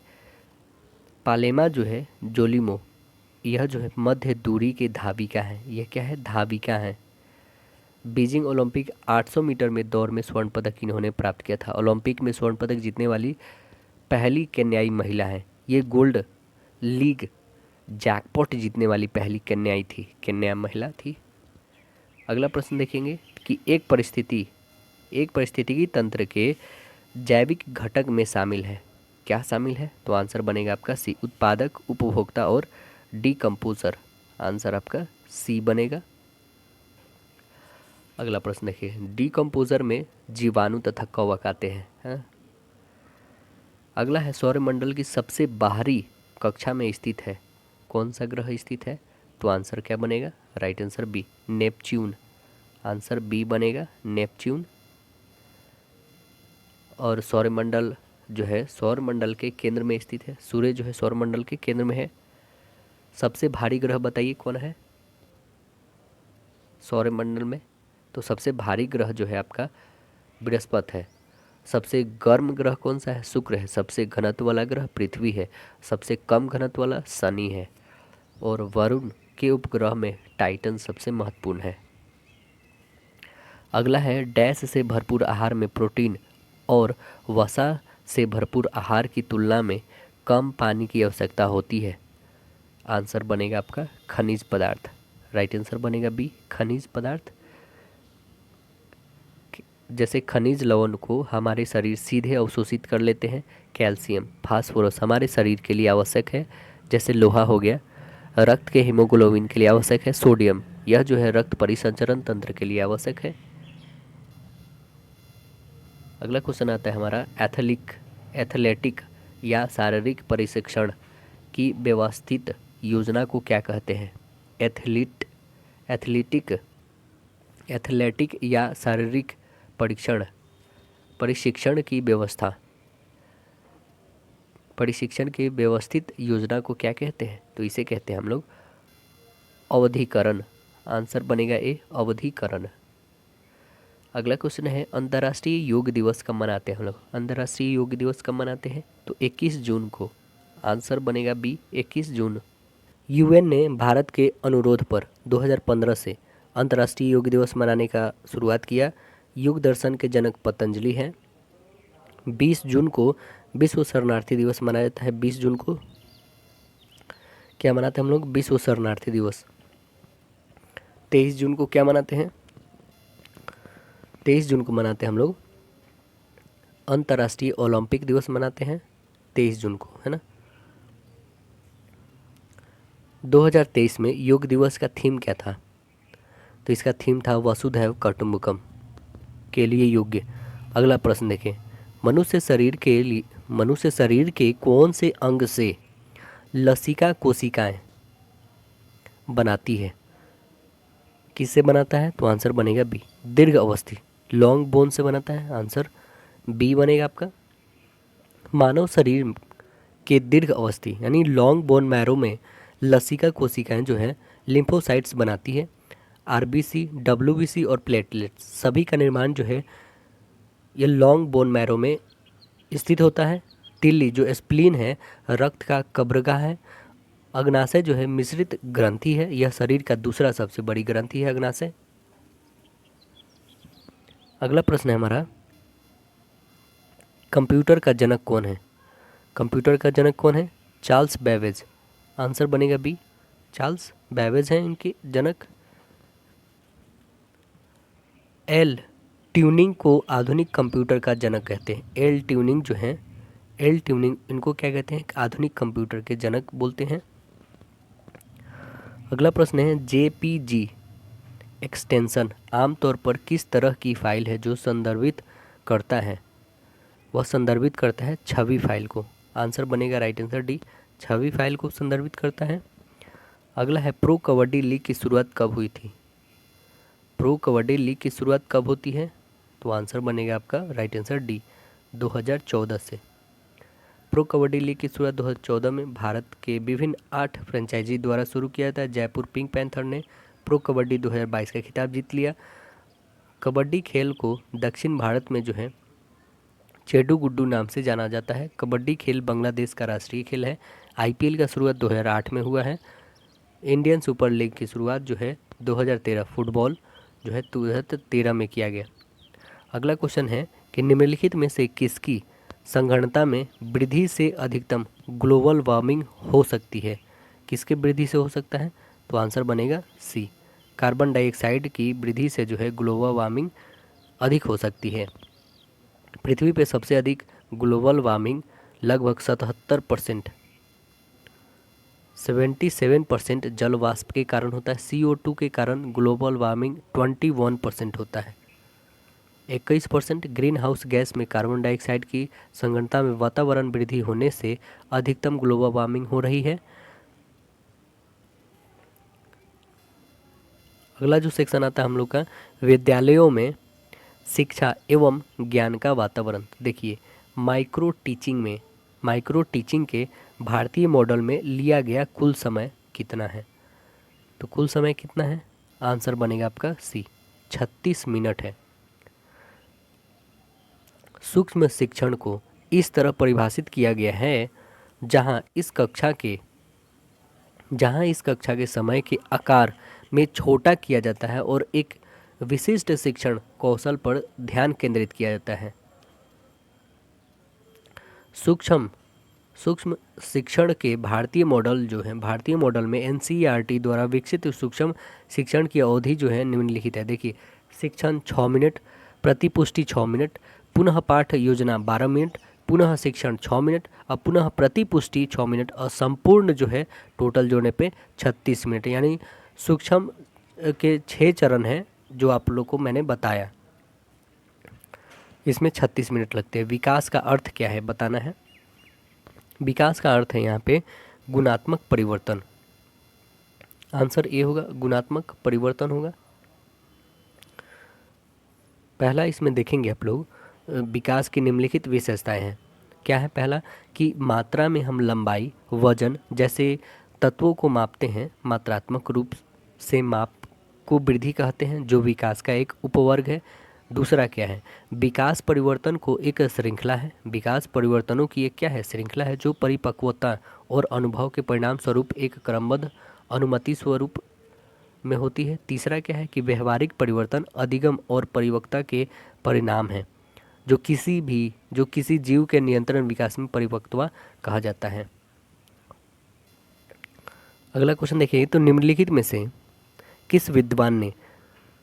पालेमा जो है जोलिमो, यह जो है मध्य दूरी के धाविका है। यह क्या है? धाविका है। बीजिंग ओलंपिक 800 मीटर में दौड़ में स्वर्ण पदक इन्होंने प्राप्त किया था। ओलंपिक में स्वर्ण पदक जीतने वाली पहली केन्याई महिला है। ये गोल्ड लीग जैकपॉट जीतने वाली पहली केन्या महिला थी। अगला प्रश्न देखेंगे कि एक पारिस्थितिकी तंत्र के जैविक घटक में शामिल है। क्या शामिल है? तो आंसर बनेगा आपका सी, उत्पादक, उपभोक्ता और डीकम्पोजर। आंसर आपका सी बनेगा। अगला प्रश्न देखिए, डीकम्पोजर में जीवाणु तथा कवक आते हैं, हाँ? अगला है, सौरमंडल की सबसे बाहरी कक्षा में स्थित है। कौन सा ग्रह स्थित है? तो आंसर क्या बनेगा? Right answer B, Neptune. Answer B बनेगा, नेपच्यून। और सौरमंडल जो है सौरमंडल के केंद्र में स्थित है। सूर्य जो है सौरमंडल के केंद्र में है। सबसे भारी ग्रह बताइए कौन है सौरमंडल में? तो सबसे भारी ग्रह जो है आपका बृहस्पति है। सबसे गर्म ग्रह कौन सा है? शुक्र है। सबसे घनत्व वाला ग्रह पृथ्वी है। सबसे कम घनत्व वाला शनि है। और वरुण के उपग्रह में टाइटन सबसे महत्वपूर्ण है। अगला है, डैश से भरपूर आहार में प्रोटीन और वसा से भरपूर आहार की तुलना में कम पानी की आवश्यकता होती है। आंसर बनेगा आपका खनिज पदार्थ। राइट आंसर बनेगा बी, खनिज पदार्थ। जैसे खनिज लवण को हमारे शरीर सीधे अवशोषित कर लेते हैं। कैल्शियम, फास्फोरस हमारे शरीर के लिए आवश्यक है, जैसे लोहा हो गया। रक्त के हीमोग्लोबिन के लिए आवश्यक है सोडियम, यह जो है रक्त परिसंचरण तंत्र के लिए आवश्यक है। अगला क्वेश्चन आता है हमारा, एथलेटिक या शारीरिक प्रशिक्षण की व्यवस्थित योजना को क्या कहते हैं? एथलेटिक या शारीरिक प्रशिक्षण की व्यवस्थित योजना को क्या कहते हैं? तो इसे कहते हैं हम लोग अवधिकरण। आंसर बनेगा ए, अवधिकरण। अगला क्वेश्चन है, अंतर्राष्ट्रीय योग दिवस कब मनाते हैं हम लोग? अंतर्राष्ट्रीय योग दिवस कब मनाते हैं? तो 21 जून को। आंसर बनेगा बी, 21 जून। यूएन ने भारत के अनुरोध पर 2015 से अंतर्राष्ट्रीय योग दिवस मनाने का शुरुआत किया। योग दर्शन के जनक पतंजलि हैं। 20 जून को विश्व शरणार्थी दिवस मनाया जाता है। 20 जून को क्या मनाते हैं हम लोग? विश्व शरणार्थी दिवस। 23 जून को क्या मनाते हैं? 23 जून को मनाते हैं हम लोग अंतर्राष्ट्रीय ओलंपिक दिवस मनाते हैं 23 जून को, है ना। 2023 में योग दिवस का थीम क्या था? तो इसका थीम था वसुधैव कुटुंबकम, के लिए योग्य। अगला प्रश्न देखें, मनुष्य शरीर के कौन से अंग से लसिका कोशिकाएं बनाती है? किससे बनाता है? तो आंसर बनेगा बी, दीर्घ अवस्थी लॉन्ग बोन से बनाता है। आंसर बी बनेगा आपका। मानव शरीर के दीर्घ अवस्थी यानी लॉन्ग बोन मैरो में लसिका कोशिकाएं जो है लिम्फोसाइट्स बनाती है। आरबीसी, डब्ल्यूबीसी और प्लेटलेट्स सभी का निर्माण जो है ये लॉन्ग बोन मैरो में स्थित होता है। तिल्ली जो स्प्लीन है रक्त का कब्रगाह है। अग्नाशय जो है मिश्रित ग्रंथि है, यह शरीर का दूसरा सबसे बड़ी ग्रंथि है अग्नाशय। अगला प्रश्न है हमारा, कंप्यूटर का जनक कौन है? कंप्यूटर का जनक कौन है? Charles Babbage. आंसर बनेगा बी, चार्ल्स बेबेज हैं इनके जनक। एल ट्यूनिंग को आधुनिक कंप्यूटर का जनक कहते हैं। एल ट्यूनिंग जो है, एल ट्यूनिंग इनको क्या कहते हैं? आधुनिक कंप्यूटर के जनक बोलते हैं। अगला प्रश्न है, जेपीजी एक्सटेंशन आमतौर पर किस तरह की फाइल है जो संदर्भित करता है? वह संदर्भित करता है छवि फाइल को। आंसर बनेगा राइट आंसर डी, छवि फाइल को संदर्भित करता है। अगला है, प्रो कबड्डी लीग की शुरुआत कब हुई थी? प्रो कबड्डी लीग की शुरुआत कब होती है? तो आंसर बनेगा आपका राइट आंसर डी, 2014 से। प्रो कबड्डी लीग की शुरुआत 2014 में भारत के विभिन्न 8 फ्रेंचाइजी द्वारा शुरू किया था। जयपुर पिंक पैंथर ने प्रो कबड्डी 2022 का खिताब जीत लिया। कबड्डी खेल को दक्षिण भारत में जो है चेडू गुड्डू नाम से जाना जाता है। कबड्डी खेल बांग्लादेश का राष्ट्रीय खेल है। आईपीएल का शुरुआत 2008 में हुआ है। इंडियन सुपर लीग की शुरुआत जो है 2013 फुटबॉल जो है 2013 में किया गया। अगला क्वेश्चन है कि निम्नलिखित में से किसकी संगणना में वृद्धि से अधिकतम ग्लोबल वार्मिंग हो सकती है? किसके वृद्धि से हो सकता है? तो आंसर बनेगा सी, कार्बन डाइऑक्साइड की वृद्धि से जो है ग्लोबल वार्मिंग अधिक हो सकती है। पृथ्वी पर सबसे अधिक ग्लोबल वार्मिंग लगभग 77%, 77% जल वाष्प के कारण होता है। CO2 के कारण ग्लोबल वार्मिंग 21% होता है। 21% ग्रीन हाउस गैस में कार्बन डाइऑक्साइड की संगणना में वातावरण वृद्धि होने से अधिकतम ग्लोबल वार्मिंग हो रही है। अगला जो सेक्शन आता है हम लोग का, विद्यालयों में शिक्षा एवं ज्ञान का वातावरण। देखिए, माइक्रो टीचिंग के भारतीय मॉडल में लिया गया कुल समय कितना है? तो कुल समय कितना है? आंसर बनेगा आपका सी, 36 मिनट है। सूक्ष्म शिक्षण को इस तरह परिभाषित किया गया है जहां इस कक्षा के समय के आकार में छोटा किया जाता है और एक विशिष्ट शिक्षण कौशल पर ध्यान केंद्रित किया जाता है। सूक्ष्म शिक्षण के भारतीय मॉडल में एनसीईआरटी द्वारा विकसित सूक्ष्म शिक्षण की अवधि जो है निम्नलिखित है। देखिए, शिक्षण 6 मिनट, प्रतिपुष्टि 6 मिनट, पुनः पाठ योजना 12 मिनट, पुनः शिक्षण 6 मिनट और पुनः प्रतिपुष्टि 6 मिनट और संपूर्ण जो है टोटल जोड़ने पे 36 मिनट। यानी सूक्ष्म के 6 चरण हैं जो आप लोग को मैंने बताया, इसमें 36 मिनट लगते हैं। विकास का अर्थ क्या है बताना है। विकास का अर्थ है यहाँ पे गुणात्मक परिवर्तन। आंसर ए होगा, गुणात्मक परिवर्तन होगा। पहला इसमें देखेंगे आप लोग, विकास की निम्नलिखित विशेषताएं हैं। क्या है? पहला कि मात्रा में हम लंबाई, वजन जैसे तत्वों को मापते हैं। मात्रात्मक रूप से माप को वृद्धि कहते हैं जो विकास का एक उपवर्ग है। दूसरा क्या है? विकास परिवर्तन को एक श्रृंखला है। विकास परिवर्तनों की एक क्या है? श्रृंखला है जो परिपक्वता और अनुभव के परिणाम स्वरूप एक क्रमबद्ध अनुमति स्वरूप में होती है। तीसरा क्या है कि व्यवहारिक परिवर्तन अधिगम और परिपक्वता के परिणाम है जो किसी जीव के नियंत्रण विकास में परिपक्वता कहा जाता है। अगला क्वेश्चन देखिए, तो निम्नलिखित में से किस विद्वान ने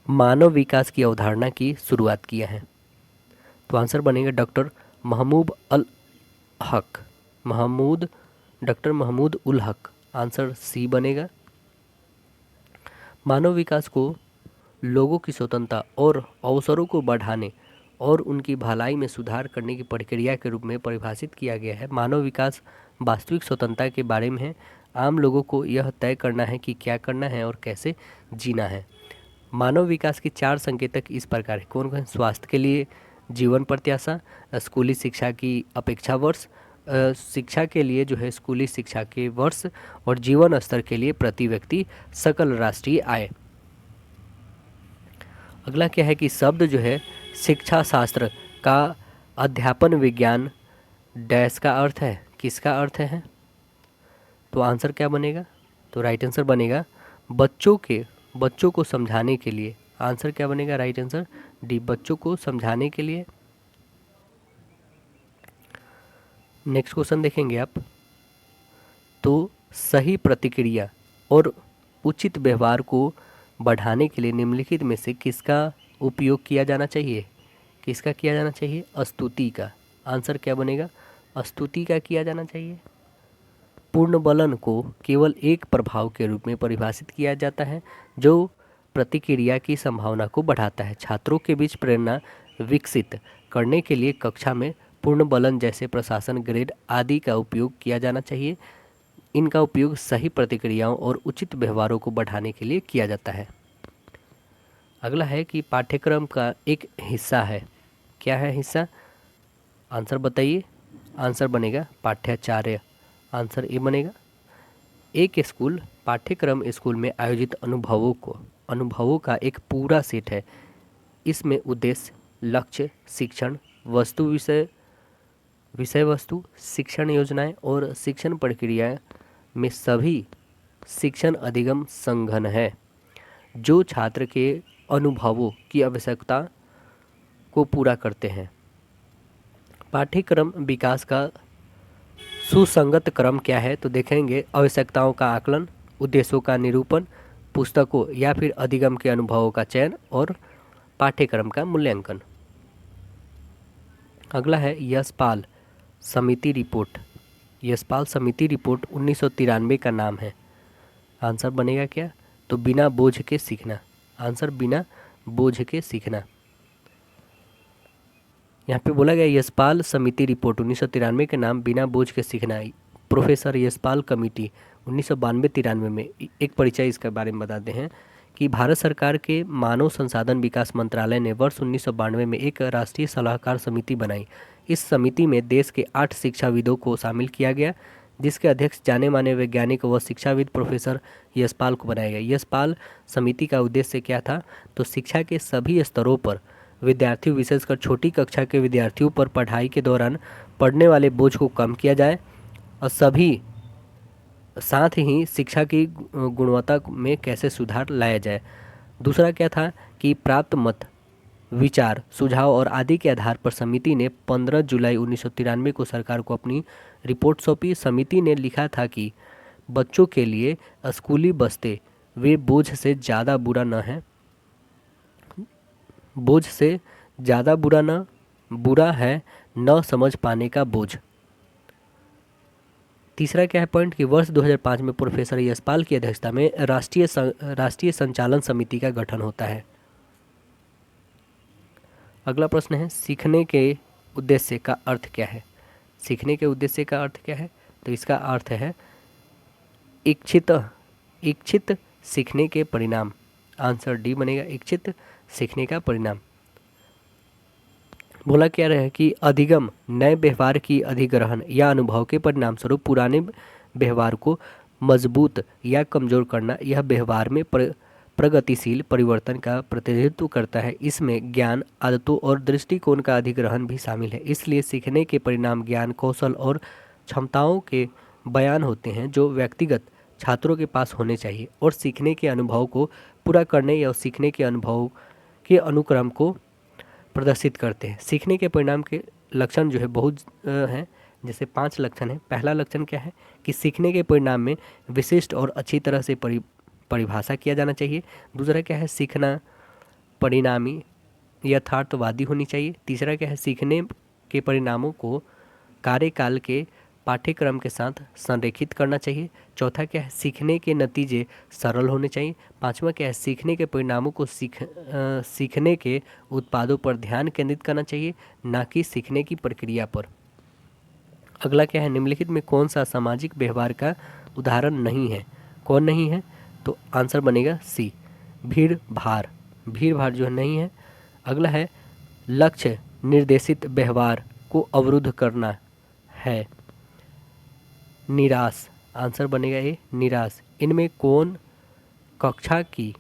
मानव विकास की अवधारणा की शुरुआत किया है? तो आंसर बनेगा डॉक्टर महमूद अल हक, doctor Mahmood ul Haq. Answer C बनेगा। मानव विकास को लोगों की स्वतंत्रता और अवसरों को बढ़ाने और उनकी भलाई में सुधार करने की प्रक्रिया के रूप में परिभाषित किया गया है। मानव विकास वास्तविक स्वतंत्रता के बारे में है। आम लोगों को यह तय करना है कि क्या करना है और कैसे जीना है। मानव विकास के 4 संकेतक इस प्रकार है। कौन कौन? स्वास्थ्य के लिए जीवन प्रत्याशा, स्कूली शिक्षा की अपेक्षा वर्ष, शिक्षा के लिए जो है स्कूली शिक्षा के वर्ष, और जीवन स्तर के लिए प्रति व्यक्ति सकल राष्ट्रीय आय। अगला क्या है कि शब्द जो है शिक्षा शास्त्र का अध्यापन विज्ञान डैश का अर्थ है, किसका अर्थ है? तो आंसर क्या बनेगा? तो राइट आंसर बनेगा बच्चों को समझाने के लिए। आंसर क्या बनेगा? राइट आंसर डी, बच्चों को समझाने के लिए। नेक्स्ट क्वेश्चन देखेंगे आप, तो सही प्रतिक्रिया और उचित व्यवहार को बढ़ाने के लिए निम्नलिखित में से किसका उपयोग किया जाना चाहिए? किसका किया जाना चाहिए? स्तुति का। आंसर क्या बनेगा? स्तुति का किया जाना चाहिए। पूर्ण बलन को केवल एक प्रभाव के रूप में परिभाषित किया जाता है जो प्रतिक्रिया की संभावना को बढ़ाता है। छात्रों के बीच प्रेरणा विकसित करने के लिए कक्षा में पूर्ण बलन जैसे प्रशासन, ग्रेड आदि का उपयोग किया जाना चाहिए। इनका उपयोग सही प्रतिक्रियाओं और उचित व्यवहारों को बढ़ाने के लिए किया जाता है। अगला है कि पाठ्यक्रम का एक हिस्सा है। क्या है हिस्सा? आंसर बताइए। आंसर बनेगा पाठ्याचार्य। आंसर ए बनेगा। एक स्कूल पाठ्यक्रम स्कूल में आयोजित अनुभवों का एक पूरा सेट है। इसमें उद्देश्य, लक्ष्य, शिक्षण वस्तु, विषय वस्तु, शिक्षण योजनाएं और शिक्षण प्रक्रिया में सभी शिक्षण अधिगम संघन है जो छात्र के अनुभवों की आवश्यकता को पूरा करते हैं। पाठ्यक्रम विकास का सुसंगत क्रम क्या है? तो देखेंगे आवश्यकताओं का आकलन, उद्देश्यों का निरूपण, पुस्तकों या फिर अधिगम के अनुभवों का चयन और पाठ्यक्रम का मूल्यांकन। अगला है यशपाल समिति रिपोर्ट। यशपाल समिति रिपोर्ट 1993 का नाम है। आंसर बनेगा क्या? तो बिना बोझ के सीखना। आंसर बिना बोझ के सीखना। यहाँ पे बोला गया यशपाल समिति रिपोर्ट 1993 के नाम बिना बोझ के सीखना। प्रोफेसर यशपाल कमेटी 1992-93 में। एक परिचय इसके बारे में बताते हैं कि भारत सरकार के मानव संसाधन विकास मंत्रालय ने वर्ष 1992 में एक राष्ट्रीय सलाहकार समिति बनाई। इस समिति में देश के 8 शिक्षाविदों को शामिल किया गया, जिसके अध्यक्ष जाने माने वैज्ञानिक व शिक्षाविद प्रोफेसर यशपाल को बनाया गया। यशपाल समिति का उद्देश्य क्या था? तो शिक्षा के सभी स्तरों पर विद्यार्थियों, विशेषकर छोटी कक्षा के विद्यार्थियों पर पढ़ाई के दौरान पढ़ने वाले बोझ को कम किया जाए और साथ ही शिक्षा की गुणवत्ता में कैसे सुधार लाया जाए। दूसरा क्या था कि प्राप्त मत, विचार, सुझाव और आदि के आधार पर समिति ने 15 जुलाई 1993 को सरकार को अपनी रिपोर्ट सौंपी। समिति ने लिखा था कि बच्चों के लिए स्कूली बस्ते वे बोझ से ज़्यादा बुरा है न समझ पाने का बोझ। तीसरा क्या है पॉइंट कि वर्ष 2005 में प्रोफेसर यशपाल की अध्यक्षता में राष्ट्रीय संचालन समिति का गठन होता है। अगला प्रश्न है सीखने के उद्देश्य का अर्थ क्या है? सीखने के उद्देश्य का अर्थ क्या है? तो इसका अर्थ है इच्छित सीखने के परिणाम। आंसर डी बनेगा, इच्छित सीखने का परिणाम। बोला क्या रहे कि अधिगम नए व्यवहार की अधिग्रहण या अनुभव के परिणाम स्वरूप पुराने व्यवहार को मजबूत या कमजोर करना। यह व्यवहार में प्रगतिशील परिवर्तन का प्रतिनिधित्व करता है। इसमें ज्ञान, आदतों और दृष्टिकोण का अधिग्रहण भी शामिल है। इसलिए सीखने के परिणाम ज्ञान, कौशल और क्षमताओं के बयान होते हैं जो व्यक्तिगत छात्रों के पास होने चाहिए और सीखने के अनुभव को पूरा करने या सीखने के अनुभव के अनुक्रम को प्रदर्शित करते हैं। सीखने के परिणाम के लक्षण जो है बहुत हैं, जैसे 5 लक्षण है। पहला लक्षण क्या है कि सीखने के परिणाम में विशिष्ट और अच्छी तरह से परिभाषा किया जाना चाहिए। दूसरा क्या है, सीखना परिणामी यथार्थवादी होनी चाहिए। तीसरा क्या है, सीखने के परिणामों को कार्यकाल के पाठ्यक्रम के साथ संरेखित करना चाहिए। चौथा क्या है, सीखने के नतीजे सरल होने चाहिए। पांचवा क्या है, सीखने के परिणामों को सीखने के उत्पादों पर ध्यान केंद्रित करना चाहिए, ना कि सीखने की प्रक्रिया पर। अगला क्या है, निम्नलिखित में कौन सा सामाजिक व्यवहार का उदाहरण नहीं है? कौन नहीं है? तो आंसर बनेगा सी, भीड़ भाड़। भीड़ भाड़ जो है नहीं है। अगला है, लक्ष्य निर्देशित व्यवहार को अवरुद्ध करना है। निराश, आंसर बनेगा ए, निराश। इनमें कौन कक्षा की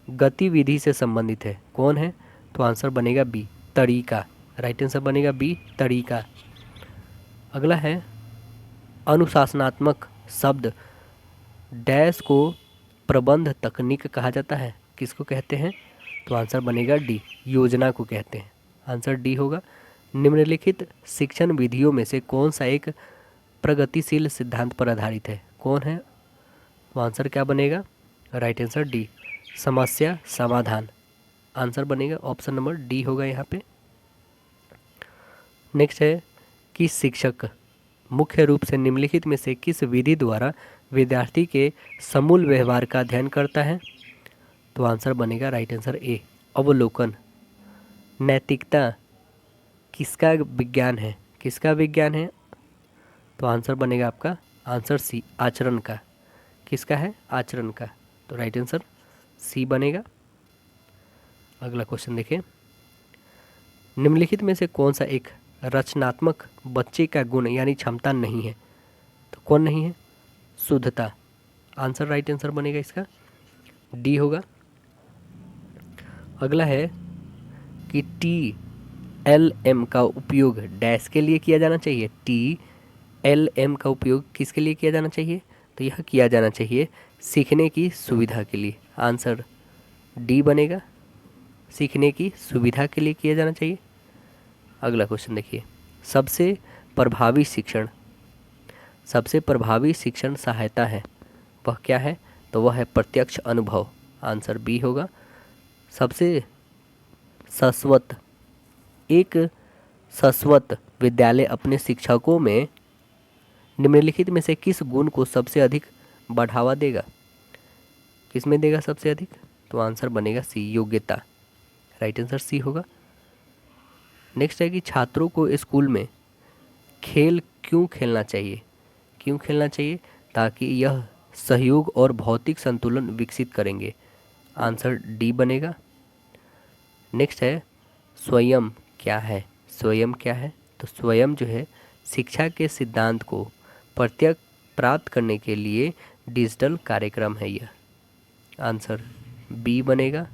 गतिविधि से संबंधित है? कौन है? तो आंसर बनेगा बी, तरीका। राइट आंसर बनेगा बी, तरीका। अगला है, अनुशासनात्मक शब्द डैश को प्रबंध तकनीक कहा जाता है। किसको कहते हैं? तो आंसर बनेगा डी, योजना को कहते हैं। आंसर डी होगा। निम्नलिखित शिक्षण विधियों में से कौन सा एक प्रगतिशील सिद्धांत पर आधारित है? कौन है? तो आंसर क्या बनेगा? राइट आंसर डी, समस्या समाधान। आंसर बनेगा ऑप्शन नंबर डी होगा यहाँ पे। नेक्स्ट है कि शिक्षक मुख्य रूप से निम्नलिखित में से किस विधि द्वारा विद्यार्थी के समूल व्यवहार का अध्ययन करता है? तो आंसर बनेगा राइट आंसर ए, अवलोकन। नैतिकता किसका विज्ञान है? किसका विज्ञान है? तो आंसर बनेगा आपका आंसर सी, आचरण का। किसका है? आचरण का। तो राइट आंसर सी बनेगा। अगला क्वेश्चन देखिए, निम्नलिखित में से कौन सा एक रचनात्मक बच्चे का गुण यानी क्षमता नहीं है? तो कौन नहीं है? शुद्धता। आंसर राइट आंसर बनेगा इसका डी होगा। अगला है कि TLM का उपयोग डैश के लिए किया जाना चाहिए। TLM का उपयोग किसके लिए किया जाना चाहिए? तो यह किया जाना चाहिए सीखने की सुविधा के लिए। आंसर डी बनेगा, सीखने की सुविधा के लिए किया जाना चाहिए। अगला क्वेश्चन देखिए, सबसे प्रभावी शिक्षण सहायता है, वह क्या है? तो वह है प्रत्यक्ष अनुभव। आंसर बी होगा। सबसे शाश्वत विद्यालय अपने शिक्षकों में निम्नलिखित में से किस गुण को सबसे अधिक बढ़ावा देगा? किस में देगा सबसे अधिक? तो आंसर बनेगा सी, योग्यता। राइट आंसर सी होगा। नेक्स्ट है कि छात्रों को स्कूल में खेल क्यों खेलना चाहिए? क्यों खेलना चाहिए? ताकि यह सहयोग और भौतिक संतुलन विकसित करेंगे। आंसर डी बनेगा। नेक्स्ट है, स्वयं क्या है? स्वयं क्या है? तो स्वयं जो है शिक्षा के सिद्धांत को प्रत्यक्ष प्राप्त करने के लिए डिजिटल कार्यक्रम है यह। आंसर बी बनेगा।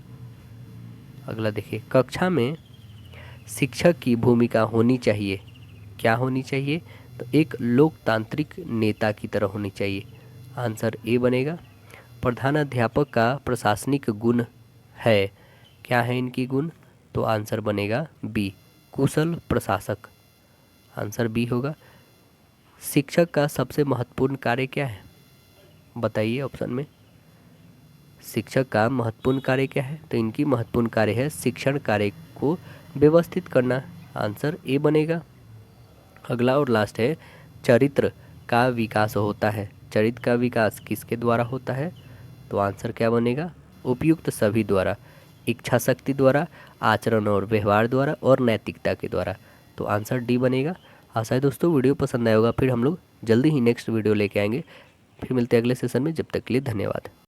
अगला देखिए, कक्षा में शिक्षक की भूमिका होनी चाहिए, क्या होनी चाहिए? तो एक लोकतांत्रिक नेता की तरह होनी चाहिए। आंसर ए बनेगा। प्रधान अध्यापक का प्रशासनिक गुण है, क्या है इनकी गुण? तो आंसर बनेगा बी, कुशल प्रशासक। आंसर बी होगा। शिक्षक का सबसे महत्वपूर्ण कार्य क्या है? बताइए ऑप्शन में। शिक्षक का महत्वपूर्ण कार्य क्या है? तो इनकी महत्वपूर्ण कार्य है शिक्षण कार्य को व्यवस्थित करना। आंसर ए बनेगा। अगला और लास्ट है, चरित्र का विकास होता है। चरित्र का विकास किसके द्वारा होता है? तो आंसर क्या बनेगा? उपयुक्त सभी द्वारा, इच्छा शक्ति द्वारा, आचरण और व्यवहार द्वारा और नैतिकता के द्वारा। तो आंसर डी बनेगा। आशा है दोस्तों वीडियो पसंद आया होगा। फिर हम लोग जल्दी ही नेक्स्ट वीडियो लेके आएंगे। फिर मिलते हैं अगले सेशन में। जब तक के लिए धन्यवाद।